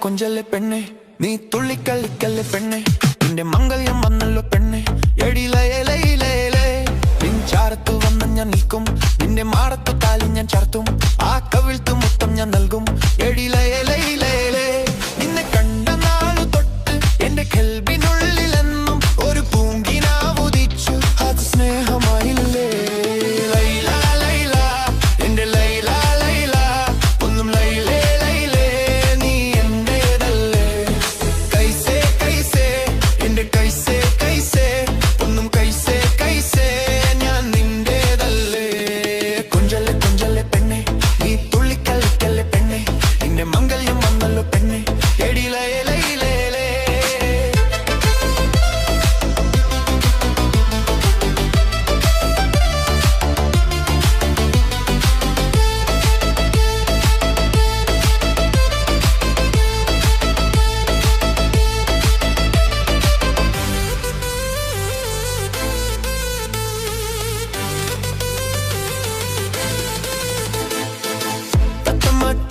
കൊഞ്ചല്ലേ പെണ്ണെ നീ തുള്ളിക്കളിക്കല്ലേ പെണ്ണെ നിന്റെ മംഗല്യം വന്നല്ലോ പെണ്ണെ എടിലയിലയിലേ നിൻചാരത്തു വന്ന് ഞാൻ നിൽക്കും നിന്റെ മാറത്തു താലി ഞാൻ ചാർത്തും ആ കവിൾത്തു മുത്തം ഞാൻ നൽകും എടിലയിലയിലേ നിന്നെ കണ്ട നാളു തൊട്ട് എന്റെ കൽബിനുള്ളിലെന്നും ഒരു പൂങ്കിനാവുദിച്ചു അത് സ്നേഹമായില്ലേ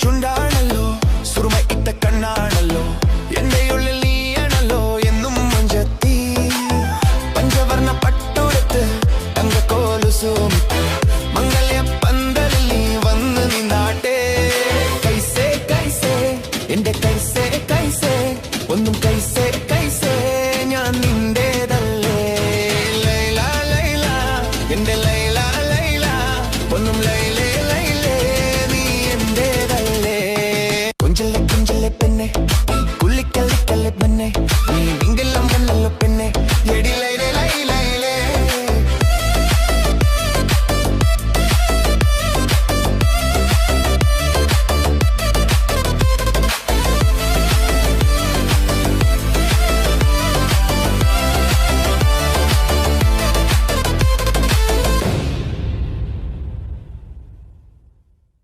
ചുണ്ടാണല്ലോ സുറുമ ഇട്ട കണ്ണാണല്ലോ എന്റെ ഉള്ളിൽ നീയാണല്ലോ എന്നും മഞ്ചത്തി പഞ്ചവർണ്ണ പട്ടുടുത്ത് തങ്കക്കോലുസുമിട്ട് മംഗല്യ പന്തലിൽ നീ വന്ന് നിന്നാട്ടെ കൈസേ കൈസേ എന്റെ കൈസേ കൈസേ ഒന്നും കൈസേ കൈസേ ഞാൻ നിന്റേതല്ലേ ലൈല ലൈല എന്റെ ലൈല ലൈല ഒന്നും ലൈലേ പെണ്ണെ കുള്ളിക്കല്ലിക്കല്ലെ പെണ്ണെ നീ വിങ്കെല്ലാം വന്നല്ലോ പെണ്ണെ എടിലൈലേ ലൈലൈലേ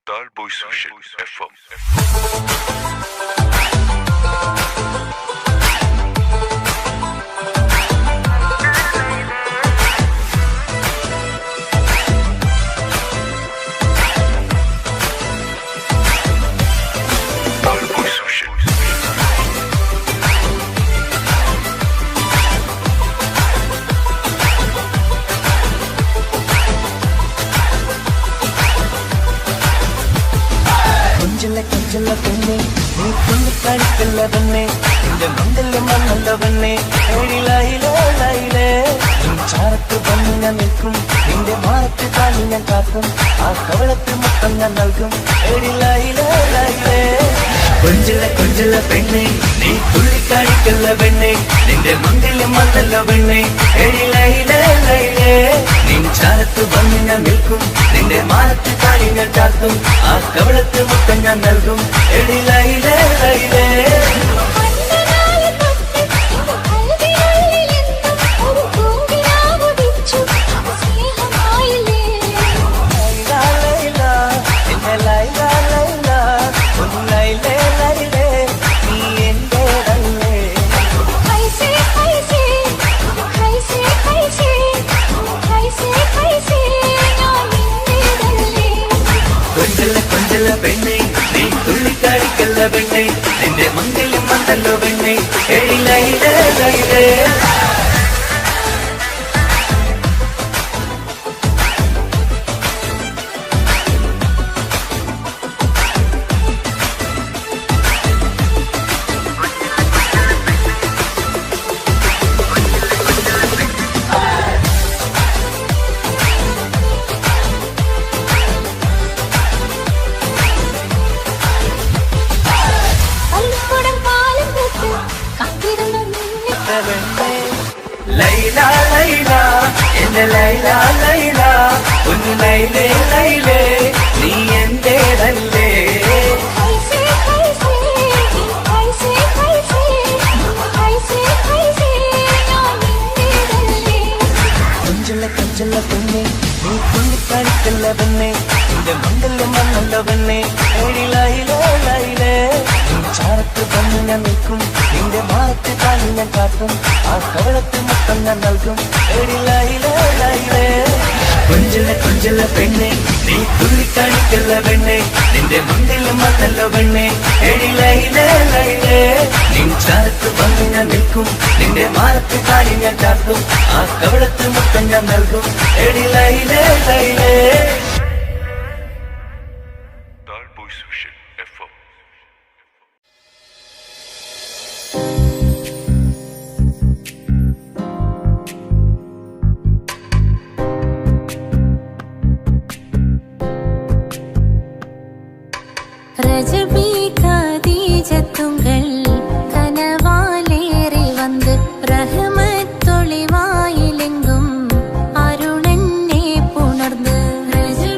Talboy Sushi FM. കൊഞ്ചല്ല പെണ്ണെ നീ തുള്ളിക്കളിക്കല്ല പെണ്ണെ നിന്റെ മംഗല്യം വന്നല്ല പെണ്ണെ എടിലയിലേ ചാരത്ത് വന്ന് ഞാൻ നിൽക്കും നിന്റെ മാറത്ത് താലി ഞാൻ കാക്കും ആ കവളത്ത് മുത്തം ഞാൻ നൽകും എടിലയിലേ കൊഞ്ചല്ല പെണ്ണെ നീ തുള്ളിക്കളിക്കല്ല പെണ്ണെ നിന്റെ മംഗല്യം വന്നല്ല പെണ്ണെ എടിലയിലേ നിൻ ചാരത്ത് വന്ന് ഞാൻ നിൽക്കും നിന്റെ മാറത്ത് താലി ഞാൻ ചാർത്തും ആ കവളത്ത് മുത്തം ഞാൻ നൽകും എടിലയിലേ പെണ്ണെ നീ തുള്ളിക്കളിക്കല്ല പെണ്ണെ നിന്റെ മംഗല്യം വന്നല്ലോ പെണ്ണെ എടിലയിലേ ലൈല ലൈല എന്റെ ലൈല ലൈല ഒന്ന് ലൈലേ ലൈലേ നീ എന്റേതല്ലേ കൊഞ്ചല്ല പെണ്ണെ നീ തുള്ളിക്കളിക്കല്ല പെണ്ണെ നിന്റെ മംഗല്യം വന്നല്ലോ പെണ്ണെ എടിലയിലേ ചാരത്ത് വന്ന് ഞാൻ നിൽക്കും നിന്റെ മാറത്ത് താലി ഞാൻ കാട്ടും ആ കവളത്ത് മുത്തം ഞാൻ നൽകും എടിലയിലേ കൊഞ്ചല പെണ്ണെ നീ തുള്ളിക്കാണിക്കല്ല പെണ്ണെ നിന്റെ മംഗലം വന്നല്ലോ പെണ്ണെ എഴിലയിലേ ലയിലേ നിൻ ചാരത്ത് വന്ന് ഞാൻ നിൽക്കും നിന്റെ മാറത്ത് കാലി ഞാൻ ചാർത്തും ആ കവളത്ത് മുത്തം ഞാൻ നൽകും എഴിലയിലേ ലയിലേ Tall Boys Vision FM. ரஜபி கதீஜத்துங்கள் கனவாலேறி வந்து ரஹமத்தொளி வாயிலெங்கும் அருணன்னே புணர்ந்து ரஜபி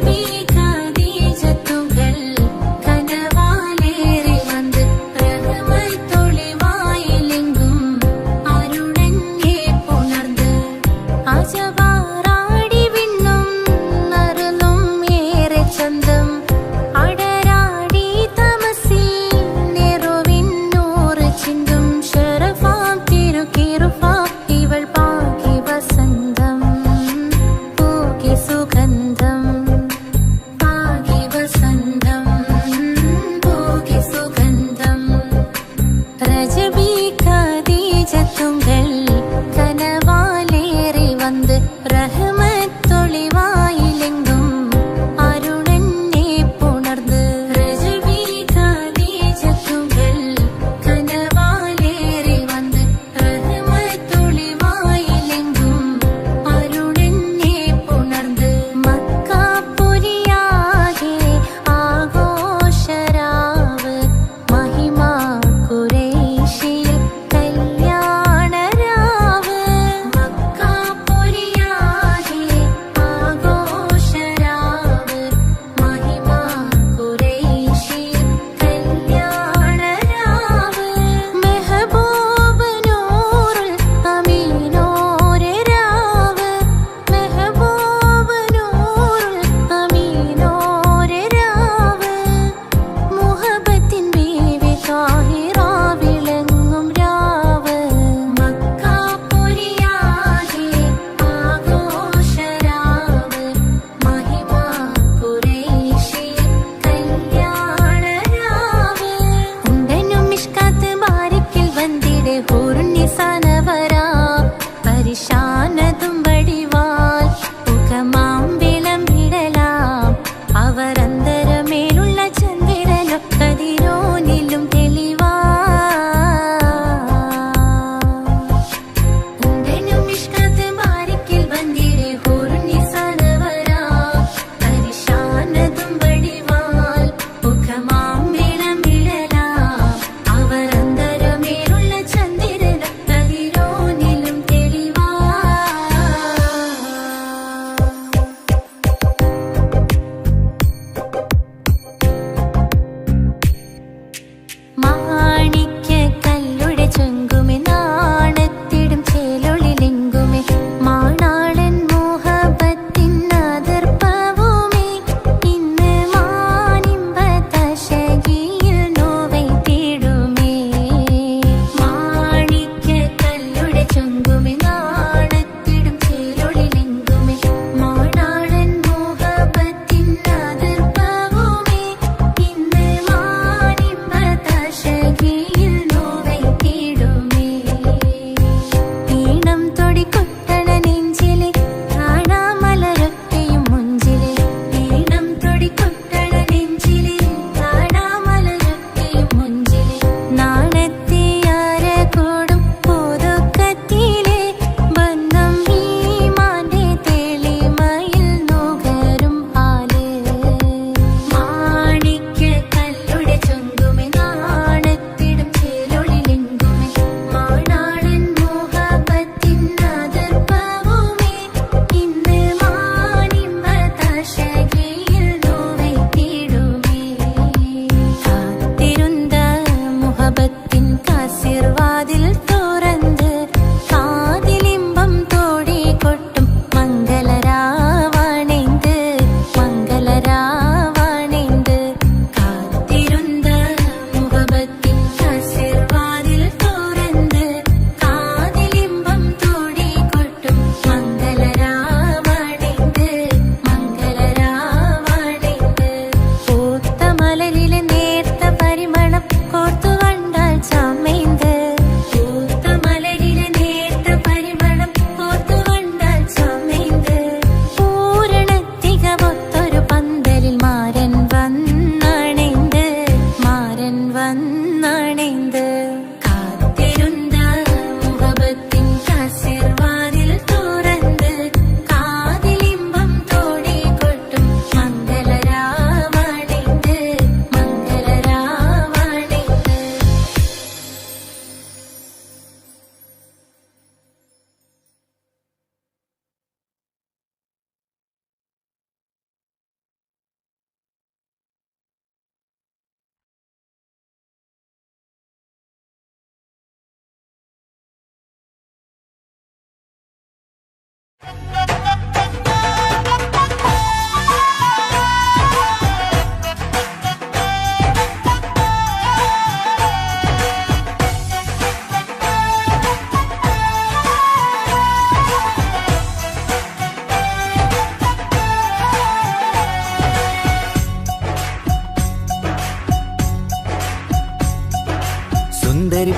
സുന്ദരി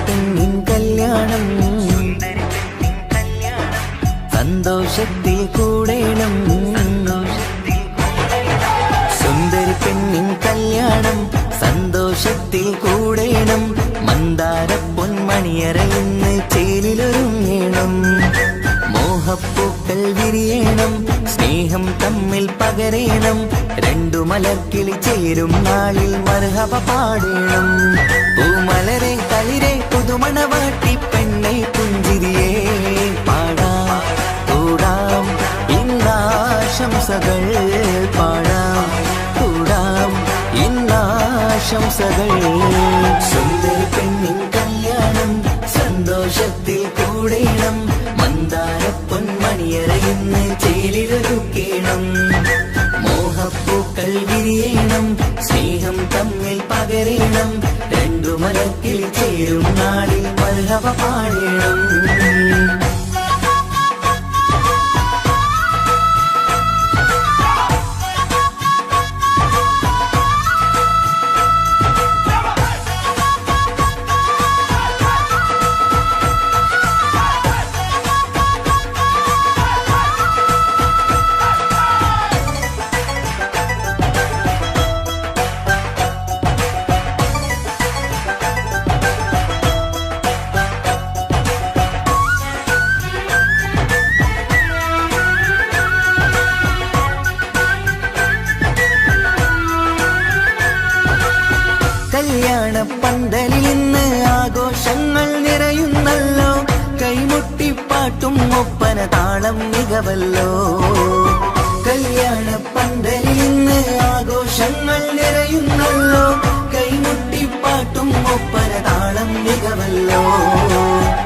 പെണ്ണിൻ കല്യാണം സന്തോഷത്തിൽ കൂടേണം. സുന്ദരി പെണ്ണിൻ കല്യാണം സന്തോഷത്തിൽ കൂടേണം. മന്ദാര പൊന്മണിയറയിന്ന് ചേലിലൊരുങ്ങേണം. മോഹപ്പൂക്കൾ വിരിയണം, സ്നേഹം തമ്മിൽ പകരേണം. രണ്ടു മലർക്കിളി ചേരും നാളിൽ മർഹബ പാടേണം. പൂമലരെ കളിരെ പുതുമണവാട്ടി പെണ്ണെ പുഞ്ചിരിയേ പാടാം കൂടാം ഇന്നാശംസകൾ പാടാം കൂടാം ഇന്നാശംസകൾ. സുന്ദരി പെണ്ണിൻ കല്യാണം സന്തോഷത്തിൽ കൂടേണം. മന്ദാര പൊന്മണിയറയിന്ന് ചേലിലൊരുക്കേണം. മോഹപ്പൂക്കൾ വിരിയണം, സ്നേഹം തമ്മിൽ പകരേണം. രണ്ടു മലക്കിൽ ചേരും നാളിൽ മർഹബ പാടേണം. കല്യാണ പന്തലിൽ ഇന്ന് ആഘോഷങ്ങൾ നിറയുന്നല്ലോ. കൈമുട്ടിപ്പാട്ടും ഒപ്പന താളം മികവല്ലോ. കല്യാണ പന്തലിൽ ഇന്ന് ആഘോഷങ്ങൾ നിറയുന്നല്ലോ. കൈമുട്ടിപ്പാട്ടും ഒപ്പന താളം മികവല്ലോ.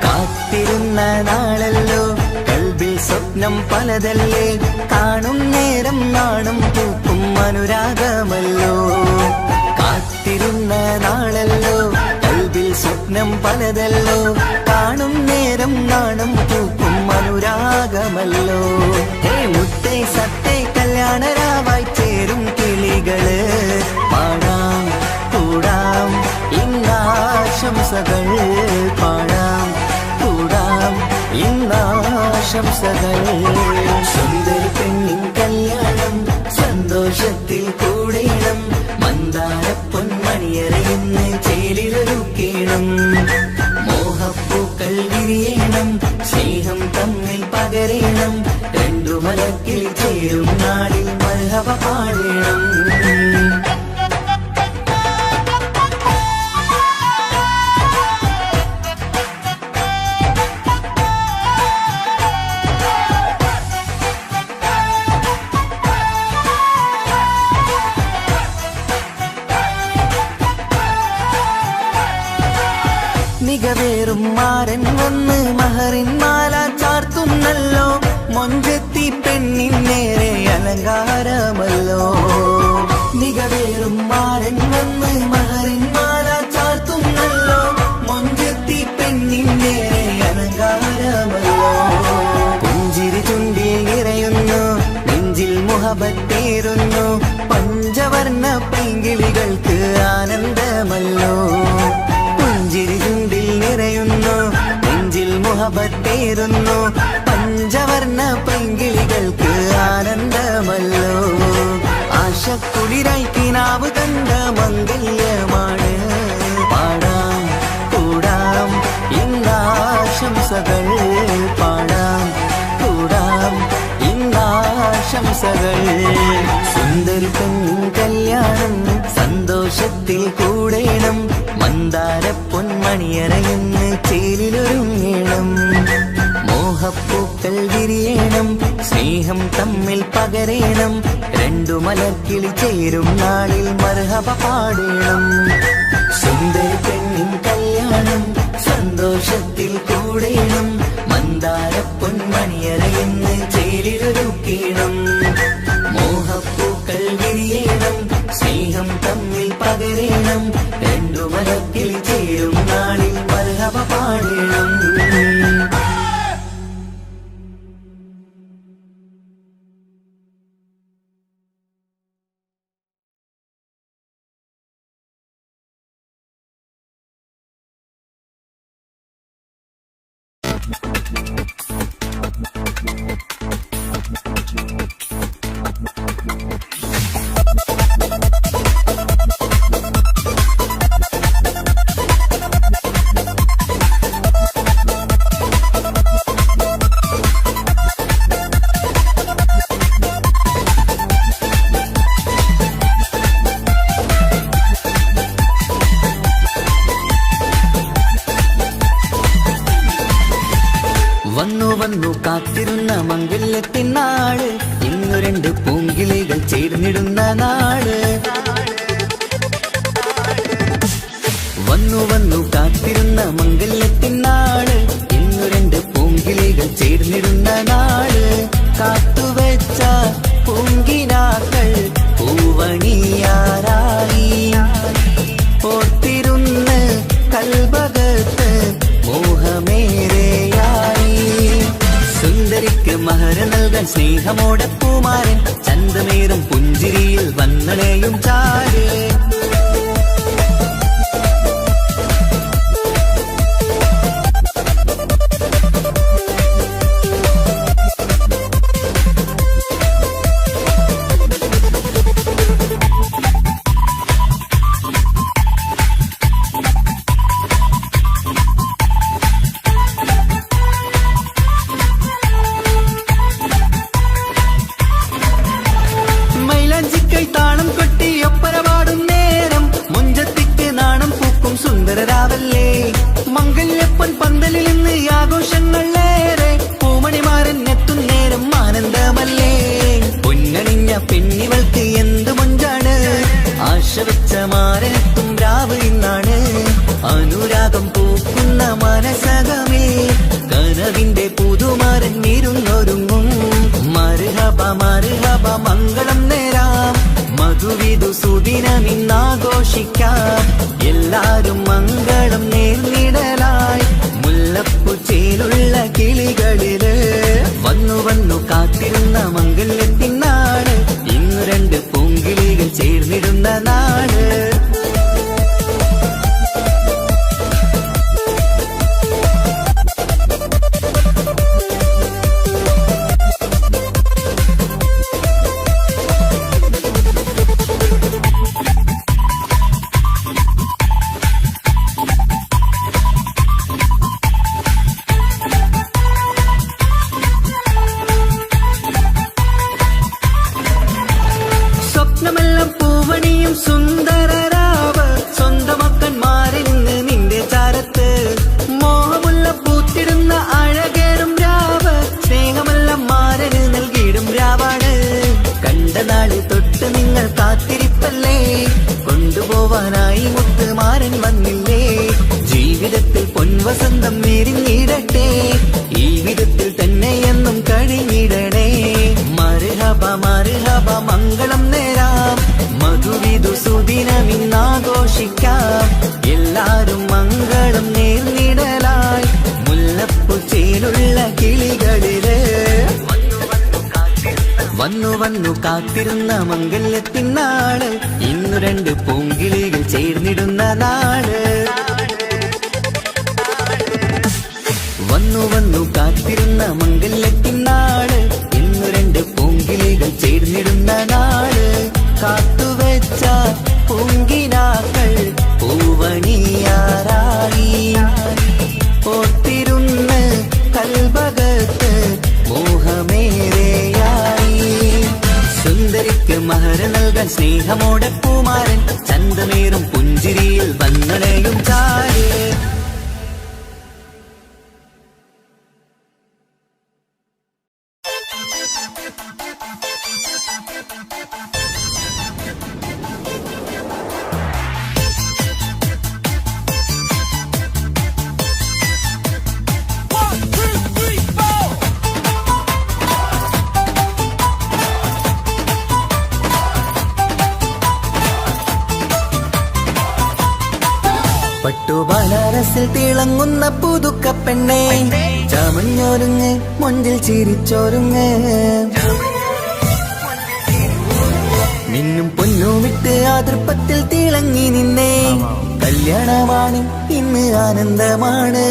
കാത്തിരുന്ന നാളല്ലോ, കൽബിൽ സ്വപ്നം പലതല്ലേ. കാണും നേരം നാണം പൂക്കും അനുരാഗമല്ലോ. കാത്തിരുന്ന നാളല്ലോ, കൽബിൽ സ്വപ്നം പലതല്ലോ. കാണും നേരം നാണം പൂക്കും അനുരാഗമല്ലോ. ഹേ മുത്തേ സത്തേ കല്യാണരാവായി ചേരും കിളികള് പാടാം കൂടാം ഇന്നാശംസകൾ പാടാം കൂടാം ഇന്നാശംസകൾ. സുന്ദരി പെണ്ണിൻ കല്യാണം സന്തോഷത്തിൽ കൂടേണം. മന്ദാര പൊന്മണിയറയിന്ന് ചേലിലൊരുക്കേണം. മോഹപ്പൂക്കൾ വിരിയണം, സ്നേഹം തമ്മിൽ പകരേണം. രണ്ടു മലക്കിൽ ചേരും നാളിൽ മർഹബ പാടേണം. മികവേറും മാരൻ വന്ന് മഹറിൻ മാല ചാർത്തുന്നല്ലോ. മൊഞ്ചെത്തി പെണ്ണിൻ നേരെ അലങ്കാരമല്ലോ. മികവേറും മാരൻ വന്ന് മഹറിൻ മാല ചാർത്തുന്നല്ലോ. മൊഞ്ചെത്തി പെണ്ണിൻ നേരെ അലങ്കാരമല്ലോ. പുഞ്ചിരി ചുണ്ടിൽ നിറയുന്നു, നെഞ്ചിൽ മുഹബത്തേറുന്നു. പഞ്ചവർണ്ണ പൈങ്കിളികൾക്ക് ആനന്ദമല്ലോ. പുഞ്ചിരി ചുണ്ടിൽ നിറയുന്നു, നെഞ്ചിൽ മുഹബത്തേറുന്നു. പഞ്ചവർണ്ണ പൈങ്കിളികൾക്ക് ആനന്ദമല്ലോ. ആശക്കുളിരായി കിനാവ് കണ്ട മംഗല്യമാണ്. പാടാം കൂടാം ഇന്നാശംസകൾ പാടാം കൂടാം ഇന്നാശംസകൾ. സുന്ദരി പെണ്ണിൻ കല്യാണം സന്തോഷത്തിൽ കൂടേണം. മന്ദാര പൊന്മണിയറയിന്ന് ചേലിലൊരുങ്ങേണം. മോഹപ്പൂക്കൾ വിരിയണം, സ്നേഹം തമ്മിൽ പകരേണം. രണ്ടു മലർക്കിളി ചേരും നാളിൽ മർഹബ പാടേണം. സുന്ദരി പെണ്ണിൻ കല്യാണം സന്തോഷത്തിൽ കൂടേണം. മന്ദാര പൊന്മണിയറയിന്ന് ചേരും തീർക്കണം. മോഹപ്പൂക്കൾ വിരിയണം, സ്നേഹം തമ്മിൽ പകരണം, രണ്ടു മനത്തിൽ ചേരും നാളിൽ മർഹബ പാടണം. വന്നു വന്നു കാത്തിരുന്ന മംഗല്യത്തിനാള്, ഇന്നു രണ്ട് പൂങ്കിളികൾ ചേർന്നിടുന്ന നാള്. വന്നു വന്നു കാത്തിരുന്ന മംഗല്യത്തിനാള്, ഇന്നു രണ്ട് പൂങ്കിളികൾ ചേർന്നിടുന്ന നാള്. കാത്തുവെച്ച പൂങ്കിനാക്കൾ പൂവണിയാറായി, ഓർത്തിരുന്ന് കൽബകത്ത് മോഹമേറെയായി. സുന്ദരിക്ക് മഹർ നൽകാൻ സ്നേഹമോടെ പൂമാരൻ, ചന്തമേറും പുഞ്ചിരിയിൽ വന്നണയും ചാര്. താളം കൊട്ടി ഒപ്പരപാടും നേരം, മുഞ്ചത്തിക്ക് നാണം പൂക്കും സുന്ദരരാവല്ലേ. മംഗല്യപ്പൻ പന്തലിൽ നിന്ന് ആഘോഷങ്ങളേറെ, പൂമണിമാരൻ എത്തും നേരം ആനന്ദമല്ലേ. പൊന്നണിഞ്ഞ പെണ്ണിവൾക്ക് എന്ത് മൊഞ്ചാണ്, ആശ വെച്ച മാരനെത്തും രാവ് ഇന്നാണ്. അനുരാഗം പൂക്കുന്ന മനസകമേ, കനവിന്റെ പുതുമാരൻ ഇരുന്നൊരുങ്ങും. മർഹബ മർഹബ മംഗളം നേരാം, മധുവിധു സുദിനമിന്നാഘോഷിക്കാം. എല്ലാരും മംഗളം നേർന്നിടലായി, മുല്ലപ്പൂ ചേലുള്ള കിളികളില്. വന്നു വന്നു കാത്തിരുന്ന മംഗല്യത്തിനാള്, ഇന്നു രണ്ട് പൂങ്കിളികൾ ചേർന്നിടുന്ന നാള്. സ്വപ്നമെല്ലാം പൂവണിയും സുന്ദരരാവ്, സ്വന്തമക്കന്മാരിൽ നിന്ന് നിന്റെ ചാരത്ത്. മോഹമുള്ള പൂത്തിടുന്ന അഴകേറും രാവ്, സ്നേഹമെല്ലാം മാരന് നൽകിയിടും രാവാണ്. കണ്ട നാള് തൊട്ട് നിങ്ങൾ കാത്തിരിപ്പല്ലേ, കൊണ്ടുപോവാനായി മുത്തുമാരൻ വന്നില്ലേ. ജീവിതത്തിൽ പൊൻവസന്തം നേരിഞ്ഞിടട്ടെ, ഈ വിധത്തിൽ തന്നെ എന്നും കഴിഞ്ഞിടണേ. മർഹബ മർഹബ മംഗളം നേരാം, മധുവിധു സുദിനമിന്നാഘോഷിക്കാം. എല്ലാരും മംഗളം നേർന്നിടലായി, മുല്ലപ്പൂ ചേലുള്ള കിളികളില്. വന്നു വന്നു കാത്തിരുന്ന മംഗല്യത്തിനാള്, ഇന്നു രണ്ട് പൂങ്കിളികൾ ചേർന്നിടുന്ന നാള്. വന്നു വന്നു കാത്തിരുന്ന മംഗല്യത്തിനാള്, ഇന്നു രണ്ട് പൂങ്കിളികൾ ചേർന്നിടുന്ന നാള്. കാത്തുവെച്ച പൂങ്കിനാക്കൾ പൂവണിയാറായി, ഓർത്തിരുന്ന് കൽബകത്ത് മോഹമേറെയായി. സുന്ദരിക്ക് മഹർ നൽകാൻ സ്നേഹമോടെ പൂമാരൻ, ചന്തമേറും പുഞ്ചിരിയിൽ വന്നണയും ചാര്. ബനാറസിൽ തിളങ്ങുന്ന പുതുക്ക പെണ്ണെ ചമഞ്ഞൊരുങ്ങ് മൊഞ്ചിൽ ചിരിച്ചൊരുങ്ങ് മിന്നും പൊന്നുമിട്ട് ആതൃപ്പത്തിൽ തിളങ്ങി നിന്നേ കല്യാണമാണ് ഇന്ന് ആനന്ദമാണ്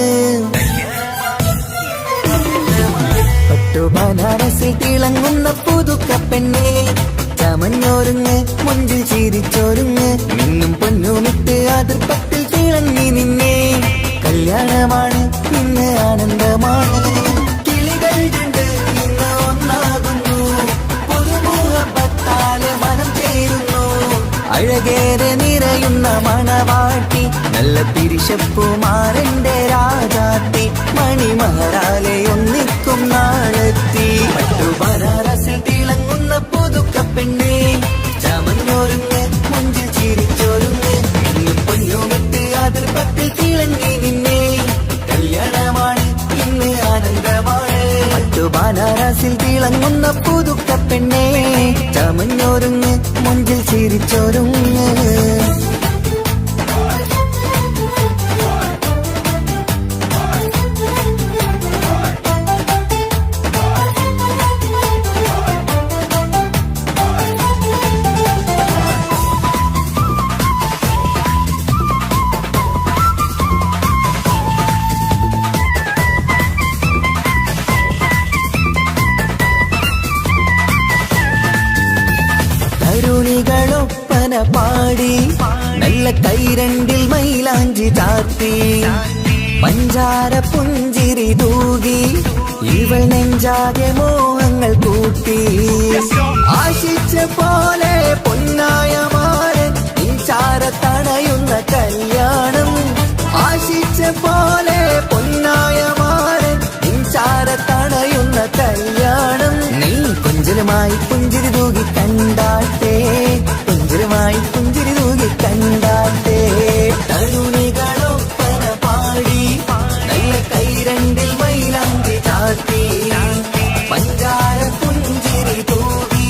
പട്ടു ബനാറസിൽ തിളങ്ങുന്ന പുതുക്ക പെണ്ണെ ചമഞ്ഞൊരുങ്ങ് മുഞ്ചിൽ ചിരിച്ചൊരുങ്ങ് മിന്നും പൊന്നുമിട്ട് ആതൃപ്പത്തിൽ തിളങ്ങി നിന്നേ കല്യാണമാണ് ഇന്ന് ആനന്ദമാണ് കിളികൾ രണ്ട് ഇന്ന് ഒന്നാകുന്നു പുതുമുഖത്താല് മനം ചേരുന്നു അഴകേറെ നിറയുന്ന മണവാട്ടി നല്ല തിരിശപ്പുമാരന്റെ രാജാത്തി മണിമഹാരാലെ ഒന്നിക്കും നാളെത്തി പട്ടു ബനാറസിൽ തിളങ്ങുന്ന പുതുക്ക പെണ്ണെ ചമഞ്ഞൊരുങ്ങ് മുഞ്ചിൽ ചിരിച്ചൊരുങ്ങ് ഇന്ന് പൊന്നുമിട്ട് അതിർപ്പത്തിൽ തിളങ്ങി നിന്നേ കല്യാണമാണ് ഇന്ന് ആനന്ദമാണ് പട്ടു ബനാറസിൽ തിളങ്ങുന്ന പുതുക്ക പെണ്ണെ ചമഞ്ഞൊരുങ്ങ് മുഞ്ചിൽ ചിരിച്ചൊരുങ്ങ് തരുണികളൊപ്പന പാടി നല്ല കൈരണ്ടിൽ മൈലാഞ്ചി ചാർത്തി പഞ്ചാര പുഞ്ചിരി തൂകി ഇവൾ നെഞ്ചാകെ മോഹങ്ങൾ കൂട്ടി ആശിച്ച പോലെ പൊന്നായ മാരൻ ചാരത്തണയുന്ന കല്യാണം ആശിച്ച പോലെ പൊന്നായ മാരൻ ചാരത്തണയുന്ന കല്യാണം നീ കൊഞ്ചലുമായി പുഞ്ചിരി തൂകി കണ്ടാട്ടെ പുഞ്ചലുമായി പുഞ്ചിരി തൂകി കണ്ടാട്ടെ തരുണികളൊപ്പന പാടി നല്ല കൈരണ്ടിൽ മൈലാഞ്ചി ചാർത്തി പഞ്ചാര പുഞ്ചിരി തൂകി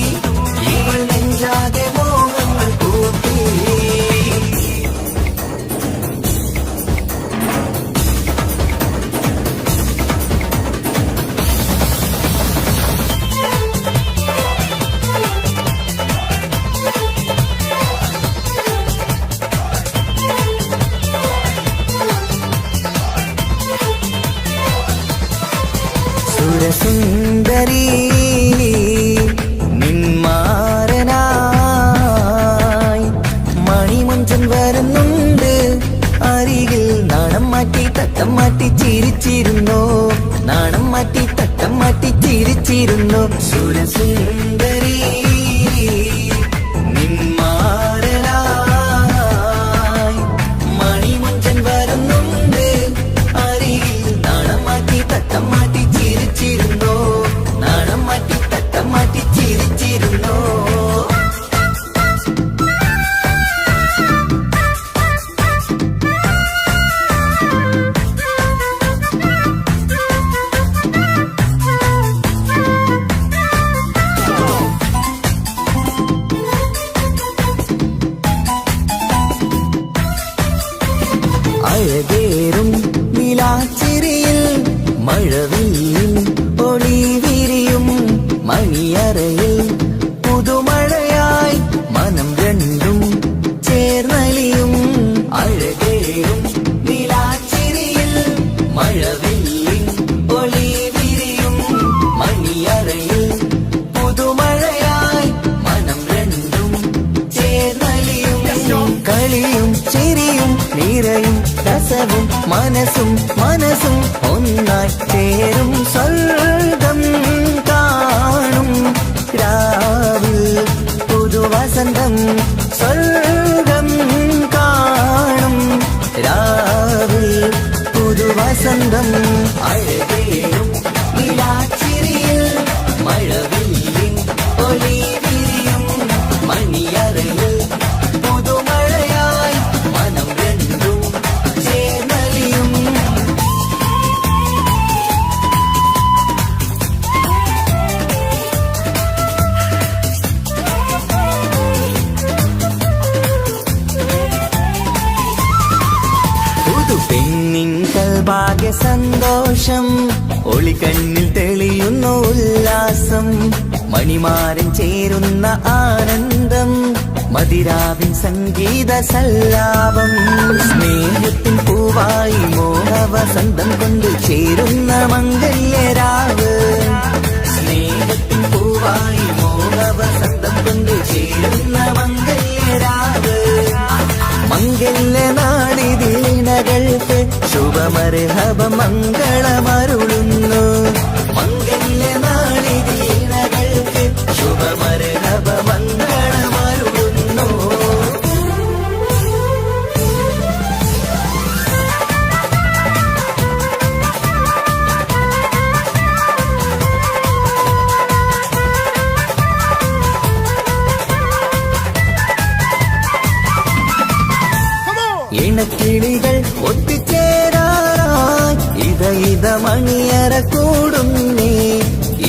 ഇവൾ നെഞ്ചാകെ മോഹങ്ങൾ കൂട്ടി സുരസുന്ദരി നിന്മാരനായി മണിമുഞ്ചൻ വരുന്നുണ്ട് അരികിൽ നാണം മാറ്റി തട്ടം മാറ്റി ചിരിച്ചിരുന്നു നാണം മാറ്റി തട്ടം മാറ്റി ചിരിച്ചിരുന്നു സുരസുന്ദരി നിന്മാരനായി മണിമുഞ്ചൻ വരുന്നുണ്ട് അരികിൽ നാണം മാറ്റി തട്ടം മാറ്റി ചിരിച്ചിരുന്നു നാണം മാറ്റി തട്ടം മാറ്റി ചിരിച്ചിരുന്നു അഴകേറും നിലാച്ചിരിയിൽ മഴവില്ലിൻ ഒളി വിരിയും മണിയറയിൽ പുതുമഴയായി മനം രണ്ടും ചേർന്നലിയും അഴകേറും നിലാച്ചിരിയിൽ മഴവില്ലിൻ ഒളി വിരിയും മണിയറയിൽ പുതുമഴയായി മനം രണ്ടും ചേർന്നലിയും കളിയും ചിരിയും നിറയും രസവും മനസ്സും മനസ്സും ഒന്നായി ചേരും സ്വർഗം കാണും രാവിൽ പുതുവസന്തം സ്വർഗം കാണും രാവിൽ പുതുവസന്തം അഴകേറും നിലാച്ചിരിയിൽ മഴവില്ലിൻ ഒളി വിരിയും മണിയറയിൽ പുതുമഴയായി മനം രണ്ടും ചേർന്നലിയും സന്തോഷം, ഒളികണ്ണിൽ തെളിയുന്നു ഉല്ലാസം, മണിമാരൻ ചേരുന്ന ആനന്ദം, മതിരാവിൻ സംഗീത സല്ലാപം. സ്നേഹത്തിൻ പൂവായി മോഹവസന്തം കൊണ്ട് ചേരുന്ന മംഗല്യരാവ്, സ്നേഹത്തിൻ പൂവായി മോഹവസന്തം കൊണ്ട് ചേരുന്ന മംഗല്യരാവ്. മംഗല്യനാടിതീണകൾക്ക് ശുഭമർഹബ മംഗളമരുളുന്നു, മംഗല്യനാടിതീണകൾക്ക് ശുഭമർഹബ മംഗളമരുളുന്നു. ഇണക്കിളികൾ ഒത്തുചേരാറായി ഇത മണിയറ കൂടുന്നേ,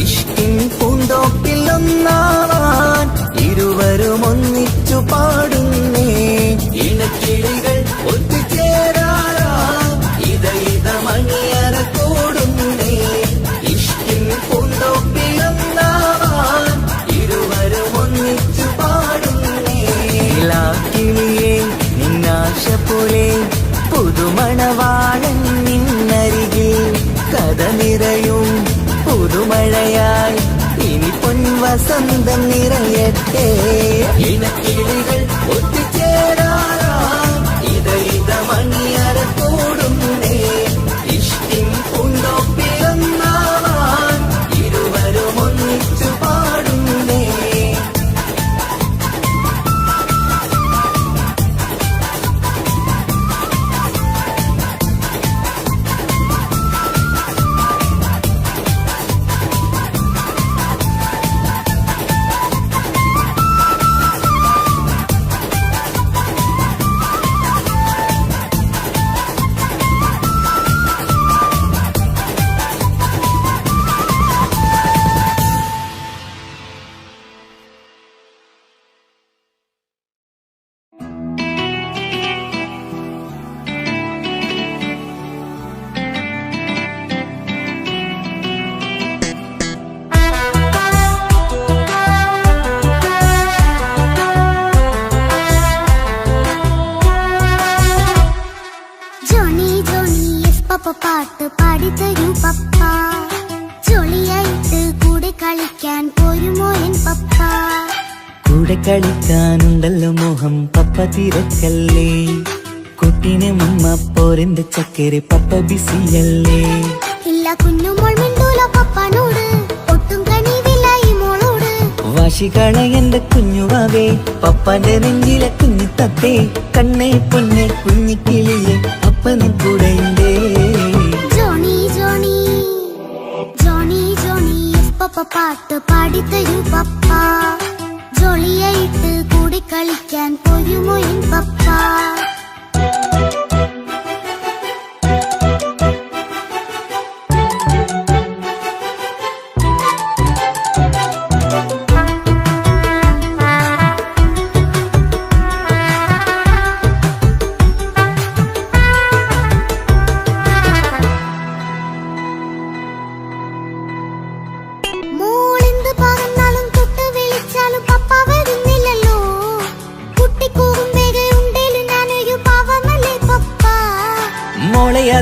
ഇഷ്കിൻ പൂന്തോപ്പിൽ ഒന്നാവാൻ ഇരുവരും ഒന്നിച്ചു പാടുന്നേ. ഇണക്കിളികൾ ഒത്തുചേരാറായി ഇത മണിയറ കൂടുന്നേ, ഇഷ്കിൻ പൂന്തോപ്പിൽ ഒന്നാവാൻ ഇരുവരും ഒന്നിച്ചു പാടുന്നേ. കിളിയേ നിന്നാശ പോലെ പുതുമണവാളൻ നിന്നരികിൽ കഥ നിറയും പുതുമഴയായി ഇനി പൊൻവസന്തം നിറയട്ടെ. ഇണക്കിളികൾ ഒത്തുചേരാറായി ഇത മണിയറ കൂടുന്നേ, ഇഷ്ടിൻ പൂന്തോപ്പിലൊന്നാവാൻ ഇരുവരും ഒന്നിച്ചു പാടുന്നേ. പാട്ട് പാടിത്തരൂ പപ്പ, ജോളിയായിട്ട് കൂടെ കളിക്കാൻ പോരുമോ എൻ പപ്പ? കൂടെ കളിക്കാനുണ്ടല്ലോ മോഹം പപ്പ തിരക്കല്ലേ, കുട്ടീനെ മമ്മ പോരെന്റെ ചക്കരെ പപ്പ ബിസിയല്ലേ. ഇല്ല കുഞ്ഞുമോൾ മിണ്ടൂല പപ്പനോട്, ഒട്ടും കണിവില്ല ഈ മോളോട്. വാശികള എന്റെ കുഞ്ഞുവാവേ, പപ്പാന്റെ നെഞ്ചിലെ കുഞ്ഞു തത്തേ, കണ്ണേ പൊന്നെ കുഞ്ഞിക്കിളിയെ അപ്പനും കൂടെ ഉണ്ടേ. ജോണി ജോണി ജോണി ജോണി പപ്പ പാട്ട് പാടിത്തരൂ പപ്പ, ജോളിയായിട്ട് കൂടെ കളിക്കാൻ പോരുമോ എൻ പപ്പ?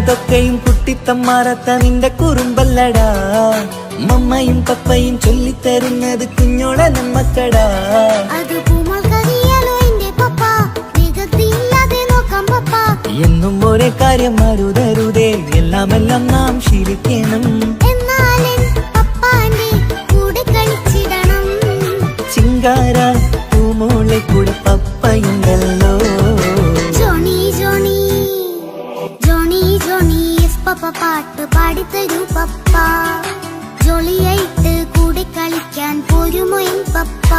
അതൊക്കെയും കുട്ടിത്തമ്മാറത്ത നിന്റെ കുറുമ്പല്ലടാ, മമ്മയും പപ്പയും ചൊല്ലിത്തരുന്നത് കുഞ്ഞോളെ നമ്മക്കടാ. എന്നും ഒരേ കാര്യം മരുതരുതേ, എല്ലാമെല്ലാം നാം ശീലിക്കണം. ചിങ്കാര പൂമോളെ കൂടെ പപ്പയുണ്ടല്ലോ. പപ്പ പാട്ട് പാടിത്തരൂ പപ്പ, ജോളിയായിട്ട് കൂടെ കളിക്കാൻ പോരുമോ എൻ പപ്പ?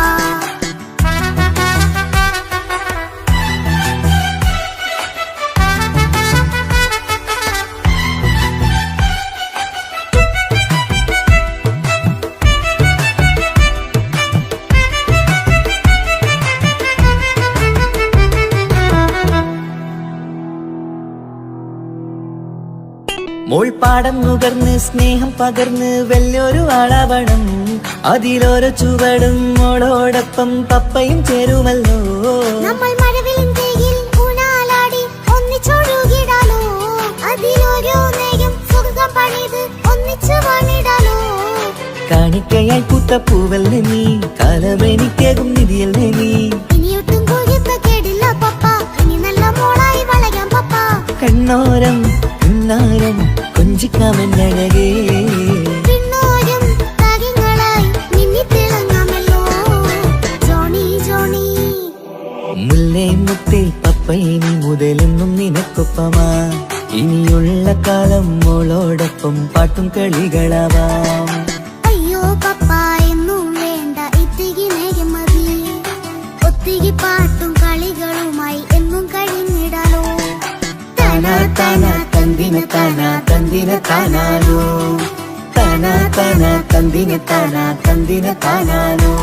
പാടം നുകർന്ന് സ്നേഹം പകർന്ന് വലിയൊരു ആളാവണം. അതിലോരോ ചുവടും മോളോടൊപ്പം പപ്പയും ചേരുമല്ലോ. നമ്മൾ മഴവിലിൻ ഊണാലാടി ഒന്നിച്ചൊഴുകിടാലോ. അതിലോരോ നേരം സുഖം പണിത് ഒന്നിച്ചു വാണിടാലോ. കാണിക്കയായി പൂത്ത പൂവല്ലേ നീ, കാലമെനിക്കേകും നിധിയല്ലേ നീ. ഇനിയൊട്ടും കുരുത്ത കേടില്ല പപ്പ, ഇനി നല്ല മോളായി വളരാം പപ്പ. കണ്ണോരം പിന്നാരം കൊഞ്ചിക്കാമെന്നഴകേ, പിന്നോരം താരങ്ങളായി മിന്നിത്തിളങ്ങാമല്ലോ. ജോണി ജോണി മുല്ലേ മുത്തേ പപ്പയിനി മുതലെന്നും നിനക്കൊപ്പമാ. ഇനിയുള്ള കാലം മോളോടൊപ്പം പാട്ടും കളികളാവാം. അയ്യോ പപ്പ എന്നും വേണ്ട ഇത്തിരി നേരം മതി. ഒത്തിരി പാട്ടും കളികളുമായി എന്നും കഴിഞ്ഞിടാലോ. താനാ താനാ തന്തിന താനാ തന്തിന താനാലോ, താനാ താനാ തന്തിന താനാ തന്തിന താനാലോ.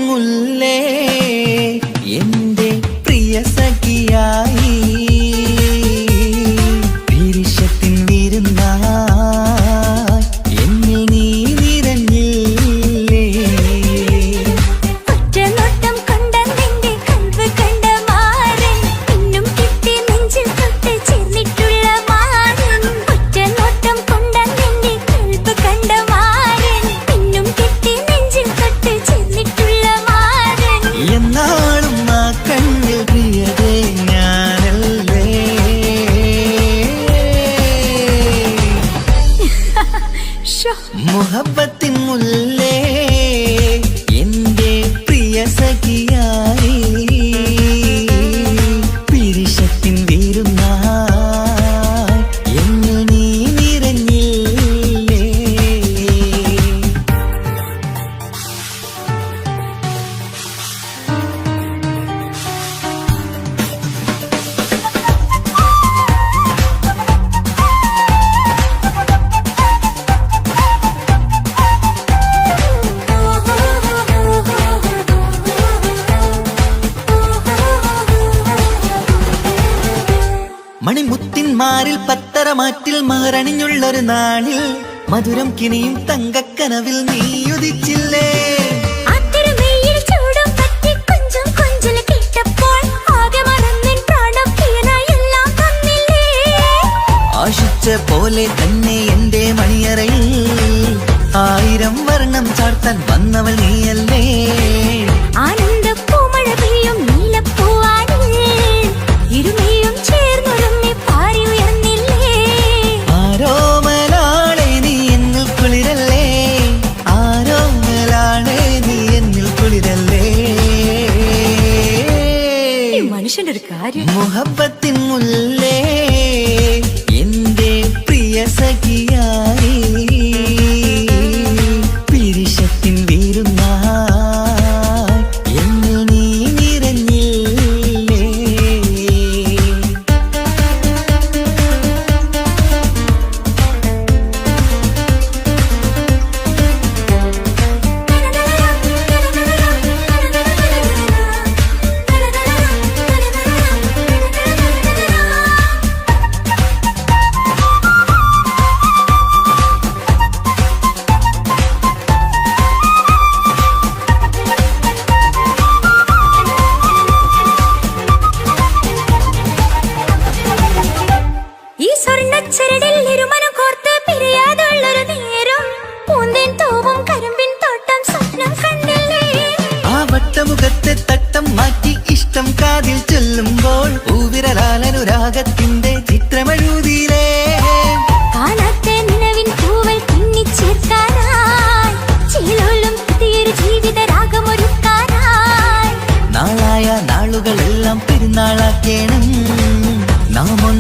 മുല്ലേ എന്റെ പ്രിയ സഖിയായി, വിരിശത്തിൻ വിരുന്നായി എന്നിൽ നീ നിറഞ്ഞില്ലേ. ഒറ്റനോട്ടം കൊണ്ട നിന്റെ കൽവ് കണ്ട മാരൻ, പിന്നും കിട്ടി നെഞ്ചിൽ തൊട്ട് ചേർന്നിട്ടുള്ള മാരൻ. ഒറ്റനോട്ടം കൊണ്ട നിന്റെ കൽവ് കണ്ട മാരൻ, പിന്നും കിട്ടി നെഞ്ചിൽ തൊട്ട് ചേർന്നിട്ടുള്ള മാരൻ. എന്നാളും ആ കണ്ണിൽ പ്രിയതേ ഞാനല്ലേ. മുഹബത്തിൻ മുല്ലേ എന്റെ പ്രിയ സഖിയായി, പിരിശത്തിൻ വിരുന്നായി എന്നിൽ നീ നിറഞ്ഞില്ലേ. മണിമുത്തിന്മാരിൽ പത്തരമാറ്റിൽ മഹറണിഞ്ഞുള്ളൊരു നാളിൽ മധുരം കിനിയും തങ്കക്കനവിൽ നീ ഉദിച്ചില്ലേ. ആശിച്ച പോലെ തന്നെ എന്റെ മണിയറയിൽ 1000 വർണ്ണം ചാർത്താൻ വന്നവൾ നീയല്ലേ. ആനന്ദപ്പൂമഴ പെയ്യും നീലപ്പൂവാനിൽ ഇരുമയും ചേർന്നൊരുമ്മി പാറി ഉയർന്നില്ലേ. ആരോമലാളെ നീ എന്നിൽ കുളിരല്ലേ, ആരോമലാളെ നീ എന്നിൽ കുളിരല്ലേ. മനുഷ്യന്റെ ഒരു കാര്യം. മുഹബത്തിൻ മുല്ലേ എന്റെ പ്രിയ സഖിയായി, പിരിശത്തിൻ വിരുന്നായി എന്നിൽ നീ നിറഞ്ഞില്ലേ. ഈ സ്വർണ്ണച്ചരടിൽ ഇരുമനം കോർത്ത് പിരിയാതുള്ളൊരു നേരം പൂന്തേൻ തോവും കരിമ്പിൻ തോട്ടം സ്വപ്നം കണ്ടില്ലേ. ആ വട്ടമുഖത്തെ തട്ടം മാറ്റി ഇഷ്ടം കാതിൽ ചൊല്ലുമ്പോൾ പൂവിരലാലനുരാഗത്തിന്റെ ചിത്രമെഴുതിയിലേ. കാണാത്ത നിലവിൻ പൂവൽ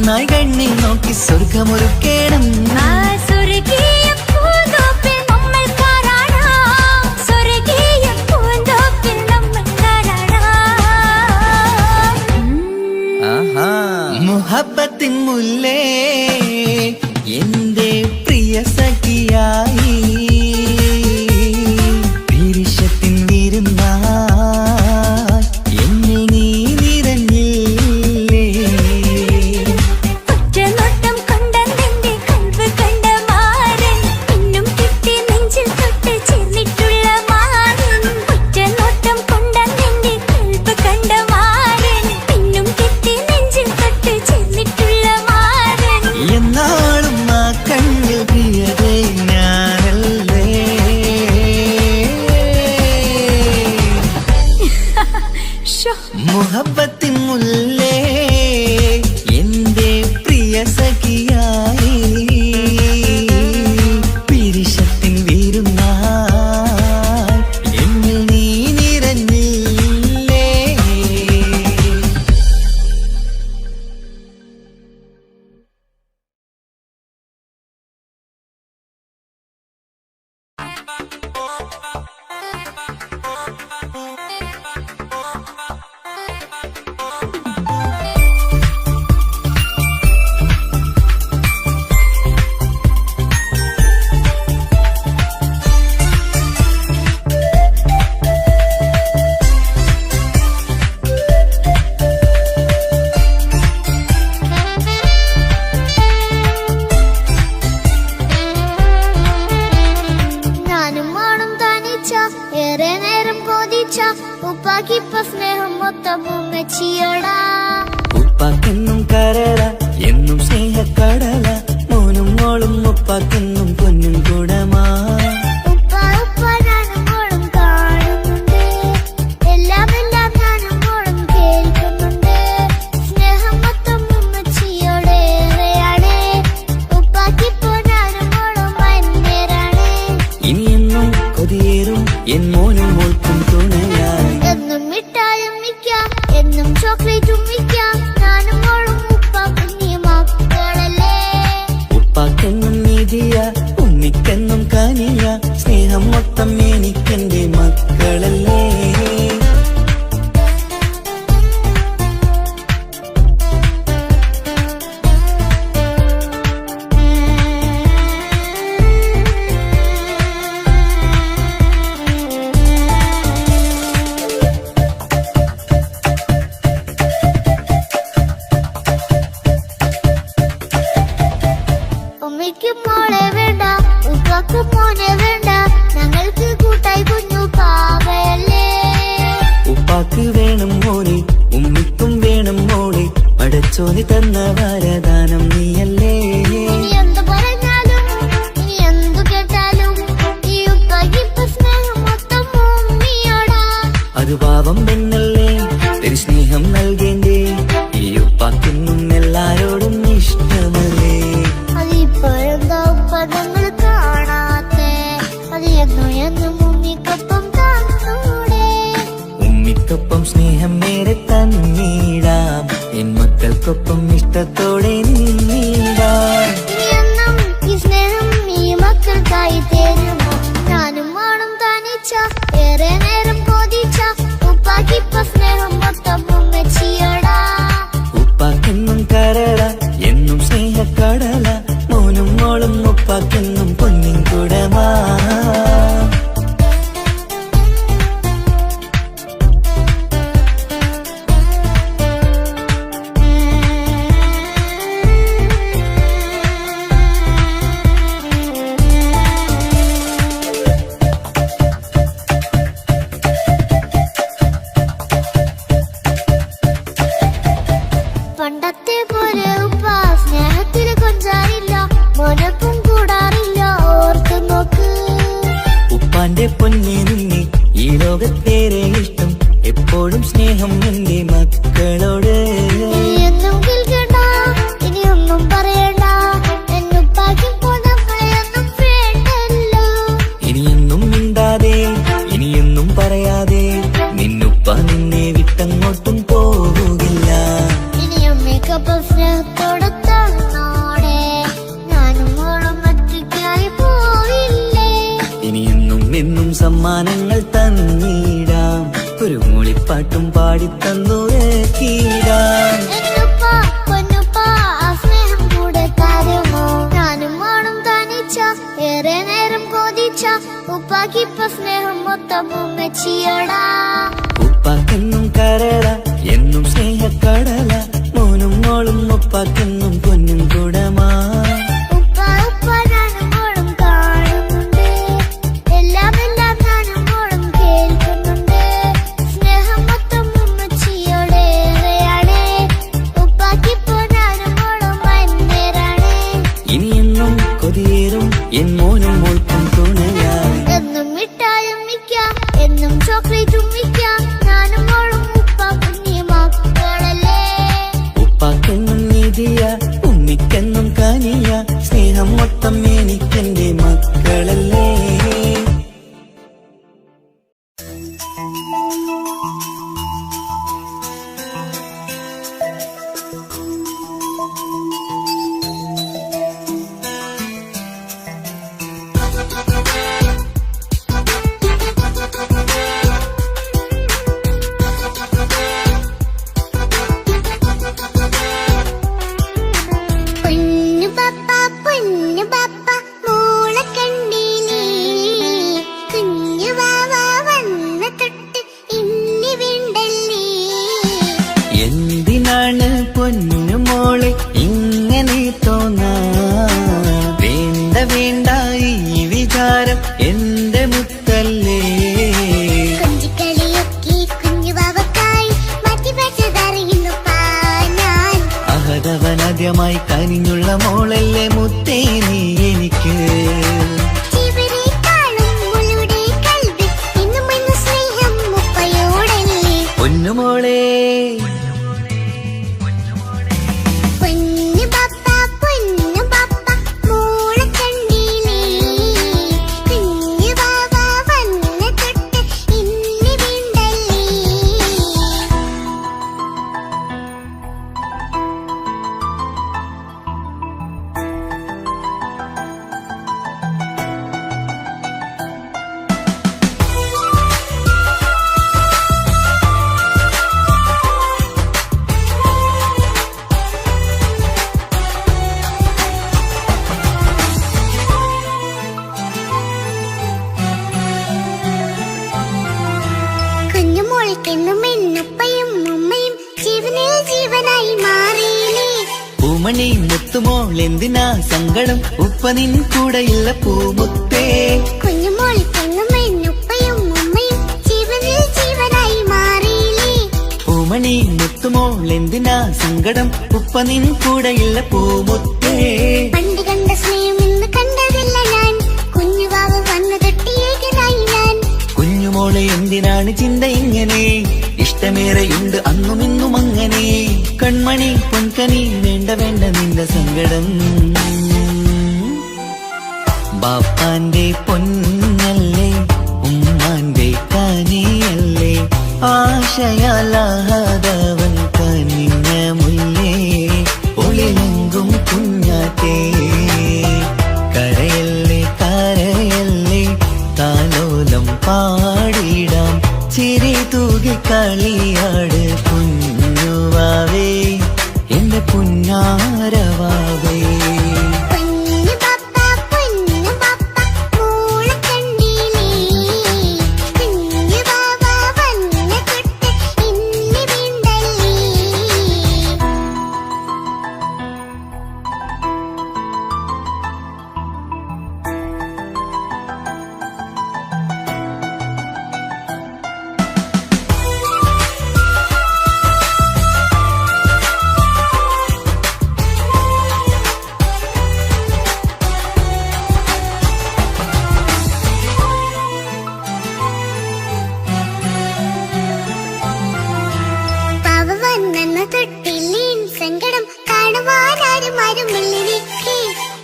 നന്നായി കണ്ണിൽ നോക്കി സ്വർഗമൊരുക്കേണം. ആ സ്വർഗീയ പൂന്തോപ്പിൽ നമ്മൾ കാരാടാം, സ്വർഗീയ പൂന്തോപ്പിൽ നമ്മൾ കാരാടാം. മുഹബത്തിൻ മുല്ലേ എന്റെ പ്രിയ സഖിയായി, പിരിശത്തിൻ വിരുന്നായി എന്നിൽ നീ നിറഞ്ഞില്ലേ. ഒറ്റനോട്ടം കൊണ്ടെന്റെ കൽബ് കണ്ട മാരൻ, പിന്നും കിട്ടി നെഞ്ചിൽ തൊട്ട് ചേർന്നിട്ടുള്ള മാരൻ. ഒറ്റനോട്ടം കൊണ്ടെന്റെ കൽബ് കണ്ട മാരൻ, പിന്നും കിട്ടി നെഞ്ചിൽ തൊട്ട് ചേർന്നിട്ടുള്ള മാരൻ. എന്നാളും ആ കണ്ണിൽ പ്രിയതേ ഞാനല്ലേ. മുഹബത്തിൻ മുല്ലേ എന്റെ പ്രിയ സഖിയായി, പിരിശത്തിൻ വിരുന്നായി എന്നിൽ നീ നിറഞ്ഞില്ലേ. ഞാനും ആണും തനിച്ച ഏറെ നേരം കൊതിച്ച ഉപ്പാക്കിപ്പ സ്നേഹം മൊത്തം ഉമ്മച്ചിയോടാ. ഉപ്പാക്കെന്നും കരള എന്നും സ്നേഹക്കടല, മോനും മോളും ഉപ്പാക്കെന്നും പൊന്നും കുടമാ. ഉപ്പ ഉപ്പ ഞാനും മോളും കാണുന്നുണ്ട്, എല്ലാം എല്ലാം ഞാനും മോളും കേൾക്കുന്നുണ്ട്. സ്നേഹം മൊത്തം ഉമ്മച്ചിയോടേറെയാണ്, ഉപ്പാക്കിപ്പോ ഞാനും മോളും അന്യരാണ്. ഇനിയെന്നും കൊതിയേറും എൻ മോനും മോൾക്കും തുണയായി. എന്നും മിഠായും മിക്കാം, എന്നും ചോക്ലേറ്റും മിക്കാം, ഞാനും മോളും ഉപ്പാക്കും നീ മക്കളല്ലേ. ഉപ്പാക്കെന്നും നീതിയ ഉമ്മിക്കെന്നും കനിയ, സ്നേഹം മൊത്തം എനിക്കെന്റെ മക്കളല്ലേ. ഉമ്മയ്ക്കും മോളെ വേണ്ട, ഉപ്പാക്കും മോനെ വേണ്ട, ഞങ്ങൾക്ക് കൂട്ടായി കുഞ്ഞു പാവയല്ലേ. ഉപ്പാക്ക് വേണം മോനെ, ഉമ്മിക്കും വേണം മോളെ, പടച്ചോന് തന്ന വരദാനം നീയല്ലേ. ഇനി എന്തു പറഞ്ഞാലും ഇനി എന്തു കേട്ടാലും ഈ ഉപ്പാക്കിപ്പ സ്നേഹം മൊത്തം ഉമ്മിയോടാ. അത് പാവം പെണ്ണല്ലേ, തിരു സ്നേഹം നൽകേണ്ടേ, ഈ ഉപ്പാക്കെന്നും എല്ലാരോടും ഇഷ്ടമല്ലേ. അതിപ്പോഴെന്താ ഉപ്പ ഞങ്ങൾ കാണാത്തെ, അത് എന്നും എന്നും ഉമ്മിക്കൊപ്പം കാണൂടെ. ഉമ്മിക്കൊപ്പം സ്നേഹം നേരെ തന്നിടാം, എൻ മക്കൾക്കൊപ്പം ഇഷ്ടത്തോടെ നിന്നിടാം. ഇനിയെന്നും ഈ സ്നേഹം ഈ മക്കൾക്കായി തരുമോ. ഞാനും ആണും തനിച്ച ഏറെ നേരം കൊതിച്ച ഉപ്പാക്കിപ്പ സ്നേഹം മൊത്തം ഉമ്മച്ചിയോടാ. ഉപ്പാക്കെന്നും കരള എന്നും സ്നേഹക്കടല, മോനും മോളും ഉപ്പാക്കെന്നും പൊന്നിൻ കുടമാ. പണ്ടത്തെ പോലെ ഉപ്പ സ്നേഹത്തിൽ കൊഞ്ചാറില്ല, മോനൊപ്പം കൂടാറില്ല, ഓർത്തു നോക്ക്. ഉപ്പാന്റെ പൊന്നെ നിന്നെ ഈ ലോകത്തേറെ ഇഷ്ടം, എപ്പോഴും സ്നേഹം എന്റെ മക്കളോട്. ഇനി എന്നും കേൾക്കണ്ട, ഇനി ഒന്നും പറയണ്ട, എന്നുപ്പാക്കിപ്പോ നമ്മളെയൊന്നും വേണ്ടല്ലോ. ഇനിയൊന്നും മിണ്ടാതെ ഇനിയൊന്നും പറയാതെ, നിന്നുപ്പ നിന്നെ വിട്ടങ്ങോട്ടും പോവുകില്ല. ഇനി അമ്മയ്ക്കൊപ്പം സ്നേഹത്തോടെ വാങ്ങിത്തന്നു കീടാൻ. എന്നുപ്പാ പൊന്നുപ്പാ ആ സ്നേഹം കൂടെ തരുമോ? ഞാനും മോളും തനിച്ച ഏറെ നേരം കൊതിച്ച ഉപ്പാക്കിപ്പ സ്നേഹം മൊത്തം ഉമ്മച്ചിയടാ. ഉപ്പാക്കെന്നും കരള എന്നും സ്നേഹക്കടല, മോനും മോളും ഉപ്പാക്കെന്നും പൊന്നും കുടമാ. ഉപ്പ ഉപ്പ ഞാനും മോളും കാണുന്നുണ്ട്, എല്ലാം എല്ലാം ഞാനും മോളും കേൾക്കുന്നുണ്ട്. സ്നേഹം മൊത്തം ഉമ്മച്ചിയോടേറെയാണ്, ഉപ്പാക്കിപ്പോ ഞാനും മോളും അന്യരാണ്. ഇനിയെന്നും കൊതിയേറും എൻ മോനും മോൾക്കും തുണയായി. എന്നും മിഠായും മിക്കാം, എന്നും ചോക്ലേറ്റും മിക്കാം, ഞാനും മോളും ഉപ്പ കുഞ്ഞി മക്കളല്ലേ. ഉപ്പാക്കെന്നും നിധിയ ഉമ്മിക്കെന്നും കനിയ, സ്നേഹം മൊത്തം എനിക്കെന്റെ മക്കളല്ലേ. പൊന്നു പപ്പ മോളെ കണ്ടീലേ, കുഞ്ഞു വാവ വന്ന തൊട്ട് ഇന്നി വീണ്ടല്ലേ. എന്തിനാണ് പൊന്നു മോളെ ഇങ്ങനെ തോന്നാ? വേണ്ട വേണ്ട ഈ വിചാരം എന്റെ മുത്തല്ലേ. കൊഞ്ചിക്കളിയൊക്കെ കുഞ്ഞു വാവക്കായി മാറ്റി വെച്ചതറിയുന്നു ഞാൻ. അഹതവനാദ്യമായി കനിഞ്ഞുള്ള മോളല്ലേ മുത്തേ നീ എനിക്ക്. ജീവനേക്കാളും മുളുടെ കൽവിൽ എന്നും എന്നും സ്നേഹം ഉപ്പയോടല്ലേ. പൊന്നുമോളെ പൊന്നു പപ്പ മോളെ കണ്ടീലേ, കുഞ്ഞു വാവ വന്ന തൊട്ട് ഇന്നി വീണ്ടല്ലേ. കുഞ്ഞുമോൾക്കെന്നും എന്നുപ്പയും ഉമ്മയും ജീവനിൽ ജീവനായി മാറിയില്ലേ. പൂമണി മുത്തുമോൾ എന്തിനാ സങ്കടം, ഉപ്പ നിൻ കൂടെയില്ല പൂമുത്തേ. കുഞ്ഞുമോൾക്കെന്നും എന്നുപ്പയും ഉമ്മയും ജീവനിൽ ജീവനായി മാറിയില്ലേ. പൂമണി മുത്തുമോൾ എന്തിനാ സങ്കടം, ഉപ്പ നിൻ കൂടെയില്ല പൂമുത്തേ. പണ്ട് കണ്ട സ്നേഹം ഇന്ന് കണ്ടതില്ല ഞാൻ, കുഞ്ഞുവാവ വന്നു തൊട്ടിയേകനായി ഞാൻ. കുഞ്ഞുമോളെ എന്തിനാണ് ചിന്ത ഇങ്ങനെ, ഇഷ്ടമേറെയുണ്ട് അന്നും ഇന്നും അങ്ങനെ. കൺമണി പൊൻകനി വേണ്ട വേണ്ട നിന്റെ സങ്കടം. ബാപ്പാന്റെ പൊന്നല്ലേ ഉമ്മാന്റെ കനിയല്ലേ, ആശയാലാഹതവൻ കനിഞ്ഞ മുല്ലേ. ഒളിലെങ്കും കുഞ്ഞാറ്റേ കരയല്ലേ കരയല്ലേ, താലോലം പാടിടാം ചിരി തൂകി കളിയാട് കുഞ്ഞുവാവേ എന്റെ പുന്നാരവാവേ. പൊന്നു പപ്പ മോളെ കണ്ടീലേ, കുഞ്ഞു വാവ വന്ന തൊട്ട് ഇന്നി വീണ്ടല്ലേ. പാവ വന്നെന്ന തൊട്ടില്ലേൻ സങ്കടം കാണുവാനാരും ആരുമില്ലിരിക്കേ.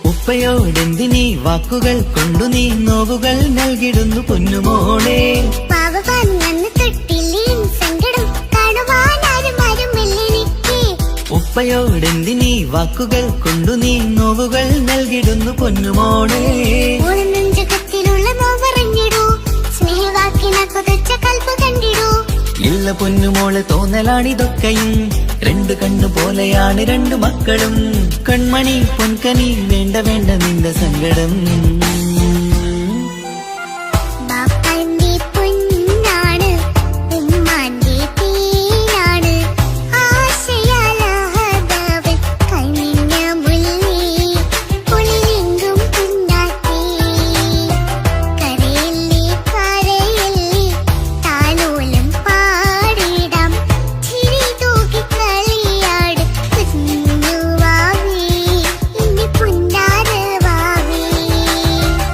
ഉപ്പയോടെന്തിനീ വാക്കുകൾ കൊണ്ടു നീ നോവുകൾ നൽകിടുന്നു പൊന്നുമോളെ. പാവ വന്നെന്ന തൊട്ടില്ലേൻ സങ്കടം കാണുവാനാരും ആരുമില്ലിരിക്കേ. ഉപ്പയോടെന്തിനീ വാക്കുകൾ കൊണ്ടു നീ നോവുകൾ നൽകിടുന്നു പൊന്നുമോളെ. നെഞ്ചകത്തിലുള്ള നോവറിഞ്ഞിടൂ, സ്നേഹവാക്കിന കൊതച്ച കൽപ്പ് കണ്ടിടൂ. ഇല്ല പൊന്നുമോള് തോന്നലാണിതൊക്കെയും രണ്ടു കണ്ണു പോലെയാണ് രണ്ടു മക്കളും കൺമണി പൊൻകനി വേണ്ട വേണ്ട നിന്റെ സങ്കടം ബാപ്പന്റെ പൊന്നാണ് ഉമ്മാന്റെ തീനാണ് ആശയാലാഹദാവ് കണ്ണിഞ്ഞ മുല്ലി പുളിയെങ്കും പുണ്ടാട്ടി കരയല്ലേ കരയല്ലേ താലോലം പാടിടാം ചിരി തൂക്കി കളിയാട് കുഞ്ഞുവാവേ എന്റെ പുന്നാര വാവേ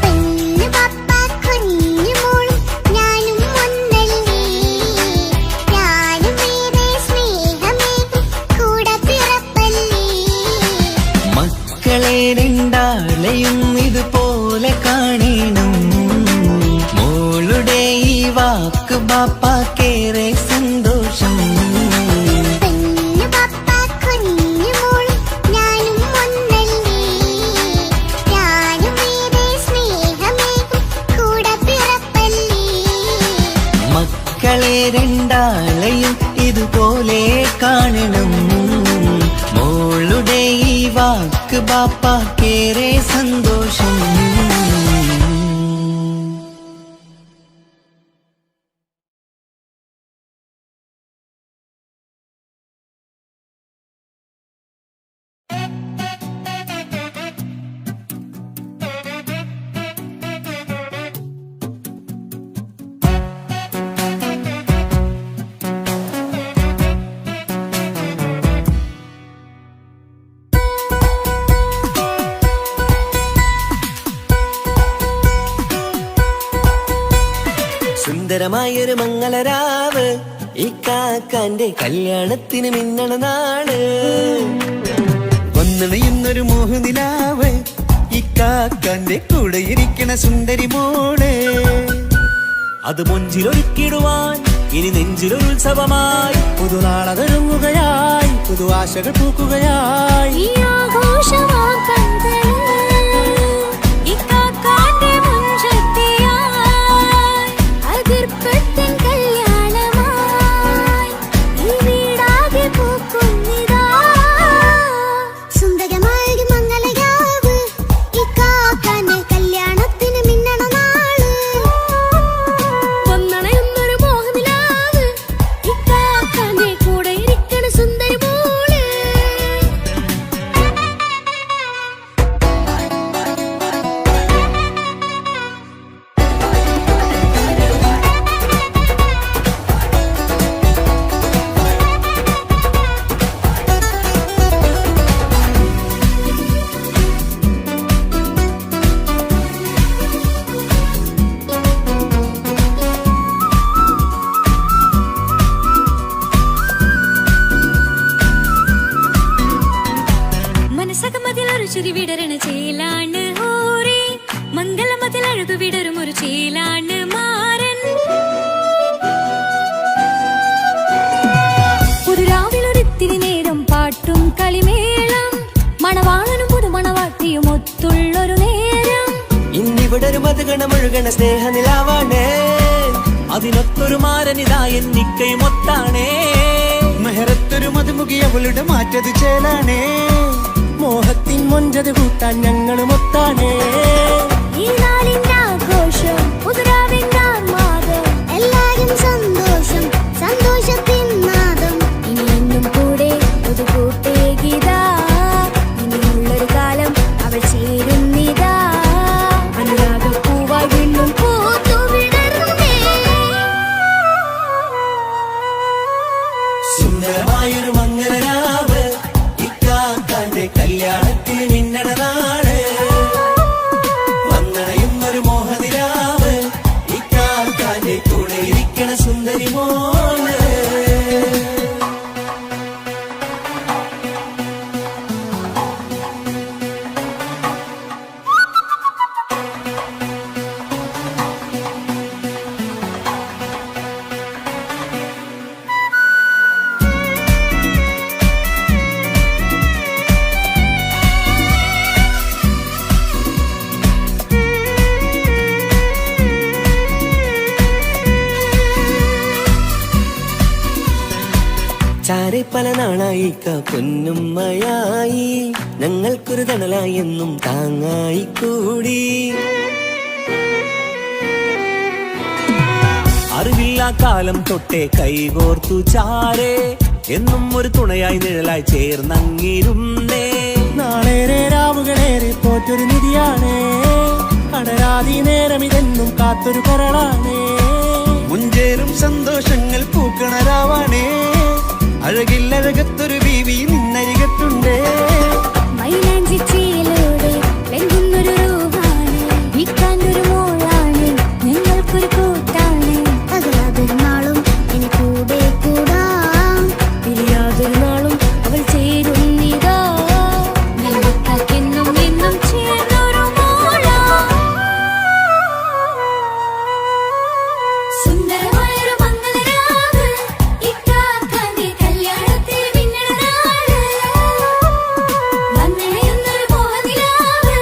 പെണ്ണ് പപ്പ കുഞ്ഞുമോളും ഞാനും ഒന്നല്ലേ ഞാനും വേറെ സ്നേഹമേകും കൂടെ പിറപ്പല്ലേ മക്കളെ രണ്ടാളെയും ഇതുപോലെ കാണണം മോളുടെ ഈ വാക്ക് ബാപ്പാക്കേറെ സന്തോഷം പെണ്ണ് പപ്പ കുഞ്ഞുമോളും ഞാനും ഒന്നല്ലേ ഞാനും വേറെ സ്നേഹമേകും കൂടെ പിറപ്പല്ലേ മക്കളെ രണ്ടാളെയും ഇതുപോലെ കാണണം മോളുടെ ഈ വാക്ക് ബാപ്പാക്കേറെ സന്തോഷം സുന്ദരമായൊരു മംഗളരാവ് ഈ കാക്കാന്റെ കല്യാണത്തിന് മിന്നണ നാള് വന്നണയുന്നൊരു മോഹനിലാവ് ഈ കാക്കാന്റെ കൂടെ ഇരിക്കണ സുന്ദരി മോള് അത് മൊഞ്ചിലൊരുക്കിടുവാൻ ഇനി നെഞ്ചിലൊരുത്സവമായി പുതുനാളതൊരുങ്ങുകയായി പുതു ആശകൾ പൂക്കുകയായി ഈ ആഘോഷമാക്കന്തള് ഇക്കാക്കാന്റെ മുൻചത്തിയായി അതിർപ്പത്തിൻ കല്യാണമായി ഈ വീടാകെ പൂക്കുന്നിതാ സുന്ദരമായൊരു മംഗളരാവ് ഈ കാക്കാന്റെ കല്യാണത്തിന് മിന്നണ നാള് വന്നണയുന്നൊരു മോഹനിലാവ് ഇക്കാക്കാന്റെ കൂടെ ഇരിക്കണ സുന്ദരി മോള് മനസകമതിലൊരു ചിരി വിടരണ ചേലാണ് ഹോറി മംഗളമതിൽ അഴകു വിടരും ഒരു ചേലാണ് മാരൻ പുതുരാവിലൊരിത്തിരി നേരം പാട്ടും കളിമേളം മണവാളനും പുതുമണവാട്ടിയും ഒത്തുള്ളൊരു നേരം ഇന്നിവിടെ ഒരു മധുഗണമൊഴുകണ സ്നേഹനിലാവാണേ അതിനൊത്തൊരു മാരനിതാ എന്നിക്കയും ഒത്താണേ മെഹറത്തൊരു മധുമുഖി അവളുടെ മാറ്റത് ചേലാണേ മോഹത്തിൻ മൊഞ്ചത് കൂട്ടാൻ ഞങ്ങളും ഒത്താണേ ഈ നാളിന്റെ ആഘോഷം പുതുരാവിന്റെ ആർമാദം എല്ലാരും സന്തോഷം സന്തോഷത്തിൻ നാദം ഇനി എന്നും കൂടെ പുതുകൂട്ടേ ഗീതാ ഇനിയുള്ളൊരു കാലം അവൾ ചേരുന്നിതാ അനുരാഗപ്പൂവായി വീണ്ടും പൂത്തു വിടർന്നേ സുന്ദരമായൊരു മംഗളരാവ് ഇക്കാക്കാന്റെ കല്യാണത്തിന് മിന്നണ നാള് വന്നണയുന്നൊരു മോഹനിലാവ് ഇക്കാക്കാന്റെ കൂടെ ഇരിക്കണ സുന്ദരി മോള് ചാരെ പല നാളായി പൊന്നുമ്മയായി ഞങ്ങൾക്കൊരു തണലായി എന്നും താങ്ങായി കൂടി. അറിവില്ലാ കാലം തൊട്ടേ കൈകോർത്തു ചാരേ എന്നും ഒരു തുണയായി നിഴലായി ചേർന്നങ്ങിരുന്നേ. നാളേറെ രാവുകളേറെ പോറ്റൊരു നിധിയാണേ, അടരാതി നേരം ഇതെന്നും കാത്തൊരു കരളാണേ. മുഞ്ചേറും സന്തോഷങ്ങൾ പൂക്കണരാവാണേ, അഴകില്ലഴകത്തൊരു ബീവി നിന്നരികത്തുണ്ടേ. മൈലാഞ്ചി ചീലോടെ വെങ്കുന്നൊരു രൂപാണ്, ഇക്കാണ്ടൊരു മോളാണ്, ഞങ്ങൾക്കൊരു കൂട്ടാണ്. അകലാതൊരു നാളും ഇനി കൂടെ കൂടാം, പിരിയാതൊരു നാളും അവൾ ചേരുന്നിതാ. ഞങ്ങൾക്കെന്നും എന്നും ചേർന്നൊരു മോളാ. സുന്ദരമായൊരു മംഗളരാവ്, ഇക്കാക്കാന്റെ കല്യാണത്തിൽ മിന്നണ നാള്. വന്നണയുന്നൊരു മോഹനിലാവ്,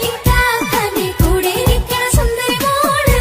ഇക്കാക്കാന്റെ കൂടെ ഇരിക്കണ സുന്ദരി മോള്.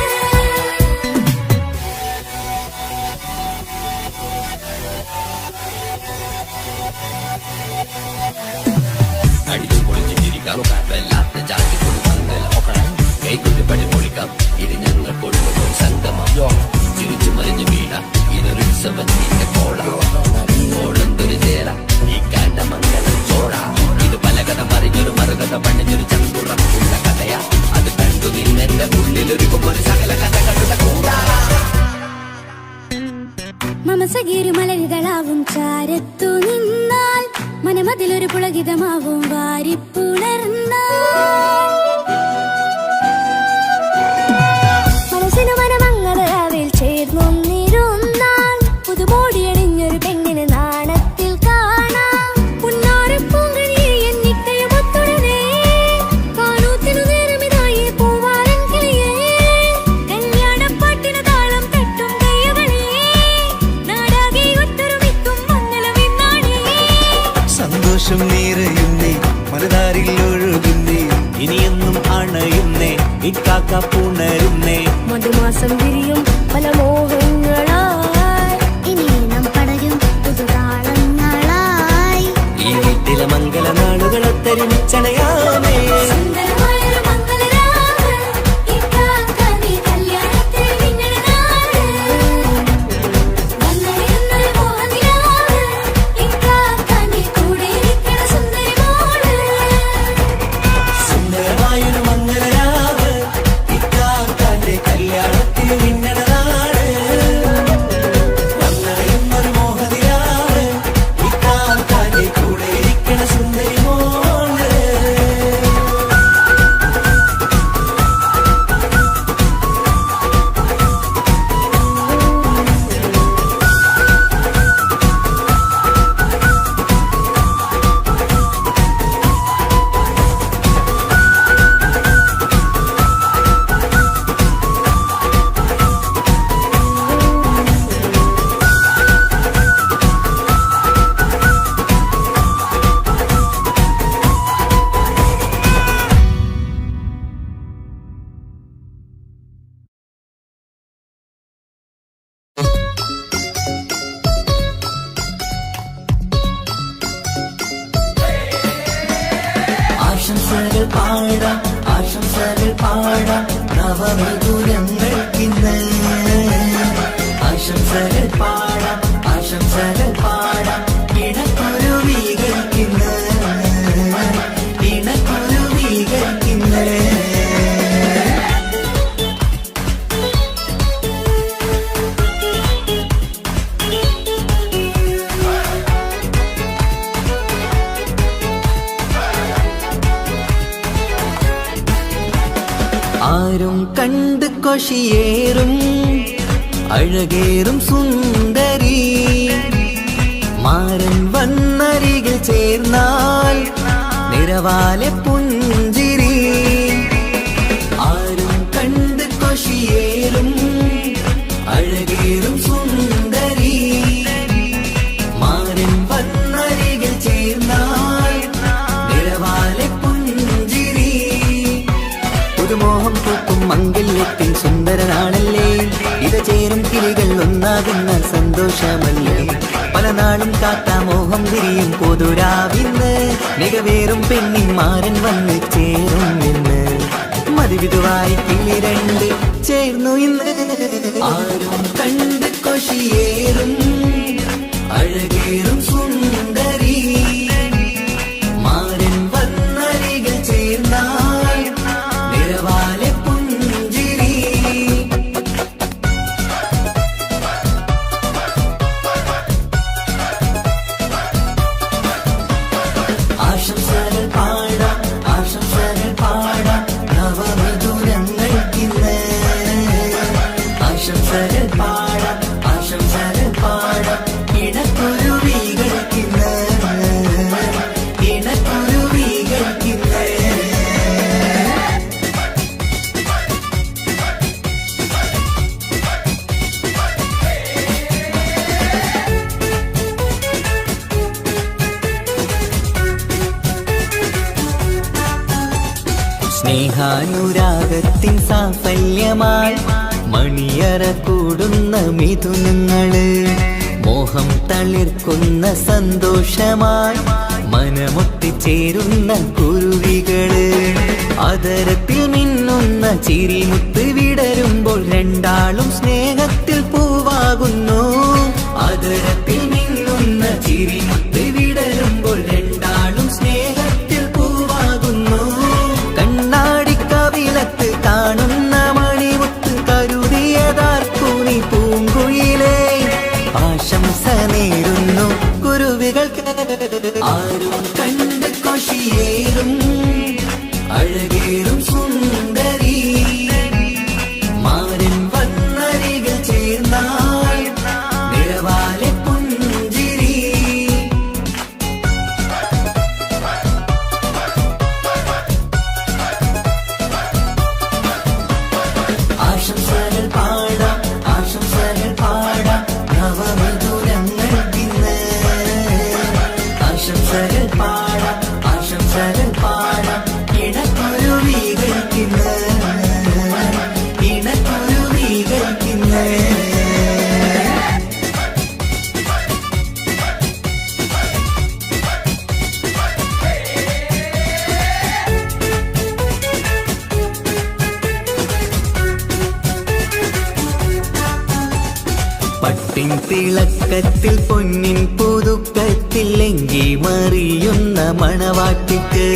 മമസകീരു മലരുകളാവും ചാരത്തു നിന്നാൽ, മനമതിലൊരു പുളകിതമാവും വാരിപ്പുണർന്നാൽ. മനസ്സിനു മനമംഗളരാവിൽ ചേർന്നൊന്നിരുന്നാൽ, പുതുമോടിയണിഞ്ഞൊരു പെണ്ണിന് നാണത്തിൽ കാണാം. പുന്നാരപ്പൂങ്കണിയെ എന്നിട്ടയുമൊത്തുടനെ, കാനൂത്തിനു നേരമിതായി പൂവാലൻ കിളിയേ. കല്യാണപ്പാട്ടിനു താളം തട്ടും കയ്യുകളേ, നാടാകെ ഒത്തൊരുമിക്കും മംഗളമെന്നാണേ. സന്തോഷം നിറയുന്നേ, മനതാരിൽ ഒഴുകുന്നേ, ഇനിയെന്നും അണയുന്നേ, ഇക്കാക്ക പുണരുന്നേ. മധുമാസം വിരിയും പല മോഹങ്ങളായി, ഇനി നാം പടരും പുതുതാളങ്ങളായി. ഈ വീട്ടിലെ മംഗളനാളുകളൊത്തൊരുമിച്ചണയാമേ. സുന്ദരമായൊരു മംഗളരാവ്, ഇക്കാക്കാന്റെ കല്യാണത്തിൽ മിന്നണ നാള്. വന്നണയുന്നൊരു മോഹനിലാവ്, ഇക്കാക്കാന്റെ കൂടെ ഇരിക്കണ സുന്ദരി മോള്. സുന്ദരമായൊരു മംഗളരാവ്, ഇക്കാക്കാന്റെ കല്യാണത്തിൽ മിന്നണ നാള്. വന്നണയുന്നൊരു മോഹനിലാവ്, ഇക്കാക്കാന്റെ കൂടെ ഇരിക്കണ സുന്ദരി മോള്. ആശംസകൾ പാടാം, ആശംസകൾ പാടാം നവമധുരങ്ങൾക്കിന്ന്. ആശംസകൾ പാടാം, ആശംസകൾ പാടാം ഇണക്കുരുവികൾക്കിന്ന്, ഇണക്കുരുവികൾക്കിന്ന്. ആരും കണ്ട് കൊഷിയേറും അഴകേറും സുന്ദരി, മാരൻ വന്നരികിൽ ചേർന്നാൽ നിറവാലെ പുഞ്ചിരി. ആരും കണ്ട് കൊഷിയേറും അഴകേറും സുന്ദരി, മാരൻ വന്നരികിൽ ചേർന്നാൽ നിറവാലെ പുഞ്ചിരി. പുതുമോഹം പൂക്കും മംഗല്യത്തിൻ സുന്ദരനാണല്ലേ, ഇത് ചേരും കിളികൾ ഒന്നാകുന്ന സന്തോഷമല്ലേ. പല നാളും കാത്ത മോഹം തിരിയും പൊതുരാവിന്ന് മികവേറും പെണ്ണിന്മാരൻ വന്ന് ചേരും ഇന്ന് മതിവിധുവായി കിളി രണ്ട് ചേർന്നു ഇന്ന് ആരും കണ്ട് കൊഷിയേറും അഴകേറും സുന്ദരി മാരൻ വന്നരികൾ ചേർന്നാൽ നിറവാലെ പുഞ്ചിരി ആശംസകൾ പാടാം ആശംസകൾ പാടാം നവമധുരങ്ങൾക്കിന്ന് ആശംസകൾ പാടാം ആശംസകൾ പാടാം ഇണക്കുരുവികൾക്കിന്ന് ഇണക്കുരുവികൾക്കിന്ന് സ്നേഹാനുരാഗത്തിൻ സാഫല്യമായി മണിയറ കൂടുന്ന മിഥുനങ്ങള് മോഹം തളിർക്കുന്ന സന്തോഷമായി മനമൊട്ടിച്ചേരുന്ന കുരുവികള് അതരത്തിൽ മിന്നുന്ന ചിരിമുത്ത് വിടരുമ്പോൾ രണ്ടാളും സ്നേഹത്തിൽ പൂവാകുന്നു അതരത്തിൽ മിന്നുന്ന ചിരിമുത്ത് വിടരുമ്പോൾ രണ്ടാളും സ്നേഹത്തിൽ പൂവാകുന്നു കണ്ണാടിക്കവിലത്ത് കാണുന്ന മണിമുത്ത് കരുതിയതാർക്കൂനി പൂങ്കുയിലേ ആശംസ നേരുന്നു കുരുവികൾക്ക് ആരും കണ്ട് കൊഷിയേറും അഴകേറും സുന്ദരി മാരൻ വന്നരികൾ ചേർന്നാൽ നിറവാലെ പുഞ്ചിരി ആശംസകൾ പാടാം ആശംസകൾ പാടാം നവമധുരങ്ങൾക്കിന്ന് ആശംസകൾ പാടാം ആശംസകൾ പാടാം ഇണക്കുരുവികൾക്കിന്ന് ഇണക്കുരുവികൾക്കിന്ന് പട്ടിൻ തിളക്കത്തിൽ പൊന്നിൻ പുതുക്കത്തിൽ എങ്കി മറിയുന്ന മണവാട്ടിക്ക്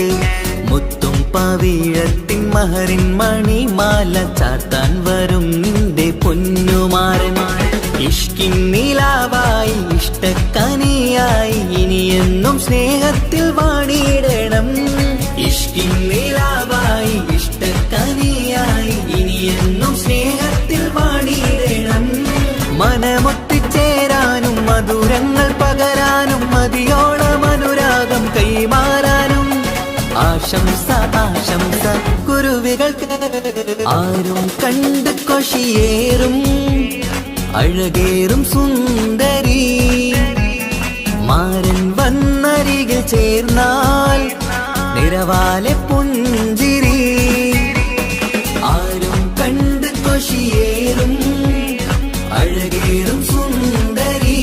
മുത്തും പവിഴത്തിൻ മഹറിൻ മണിമാല ചാർത്താൻ വരും നിന്റെ പൊന്നുമാരൻ ഇഷ്കിൻ നിലാവായി ഇഷ്ടക്കനിയായി ഇനിയെന്നും സ്നേഹത്തിൽ വാണിയിടണം ഇഷ്കിൻ നിലാവായി ഇഷ്ടക്കനിയായി ഇനിയെന്നും സ്നേഹത്തിൽ വാണിയിടണം മനമൊട്ടിച്ചേരാനും മധുരങ്ങൾ പകരാനും മതിയോളം അനുരാഗം കൈമാറാനും ആശംസ ആശംസ കുരുവികൾക്ക് ആരും കണ്ട് കൊഷിയേറും അഴകേറും സുന്ദരി മാരൻ വന്നരികിൽ ചേർന്നാൽ നിറവാലെ പുഞ്ചിരി ആരും കണ്ട് കൊഷിയേറും അഴകേറും സുന്ദരി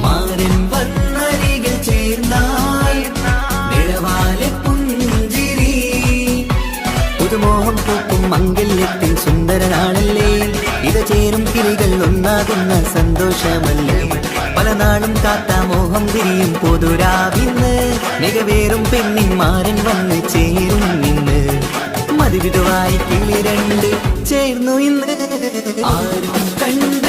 മാരൻ വന്നരികിൽ ചേർന്നാൽ നിറവാലെ പുഞ്ചിരി പുതുമോഹം പൂക്കും മംഗല്യത്തിൻ സുന്ദരനാണല്ലേ ഇത് ചേരും കിളികൾ ഒന്നാകുന്ന സന്തോഷമല്ലേ പല നാളും കാത്ത മോഹം തിരിയും പൊതുരാവിന്ന് മികവേറും പെണ്ണിന്മാരൻ വന്ന് ചേരും ഇന്ന് മതിവിധുവായി കിളി രണ്ട് ചേർന്നു ഇന്ന് ആരും കണ്ട്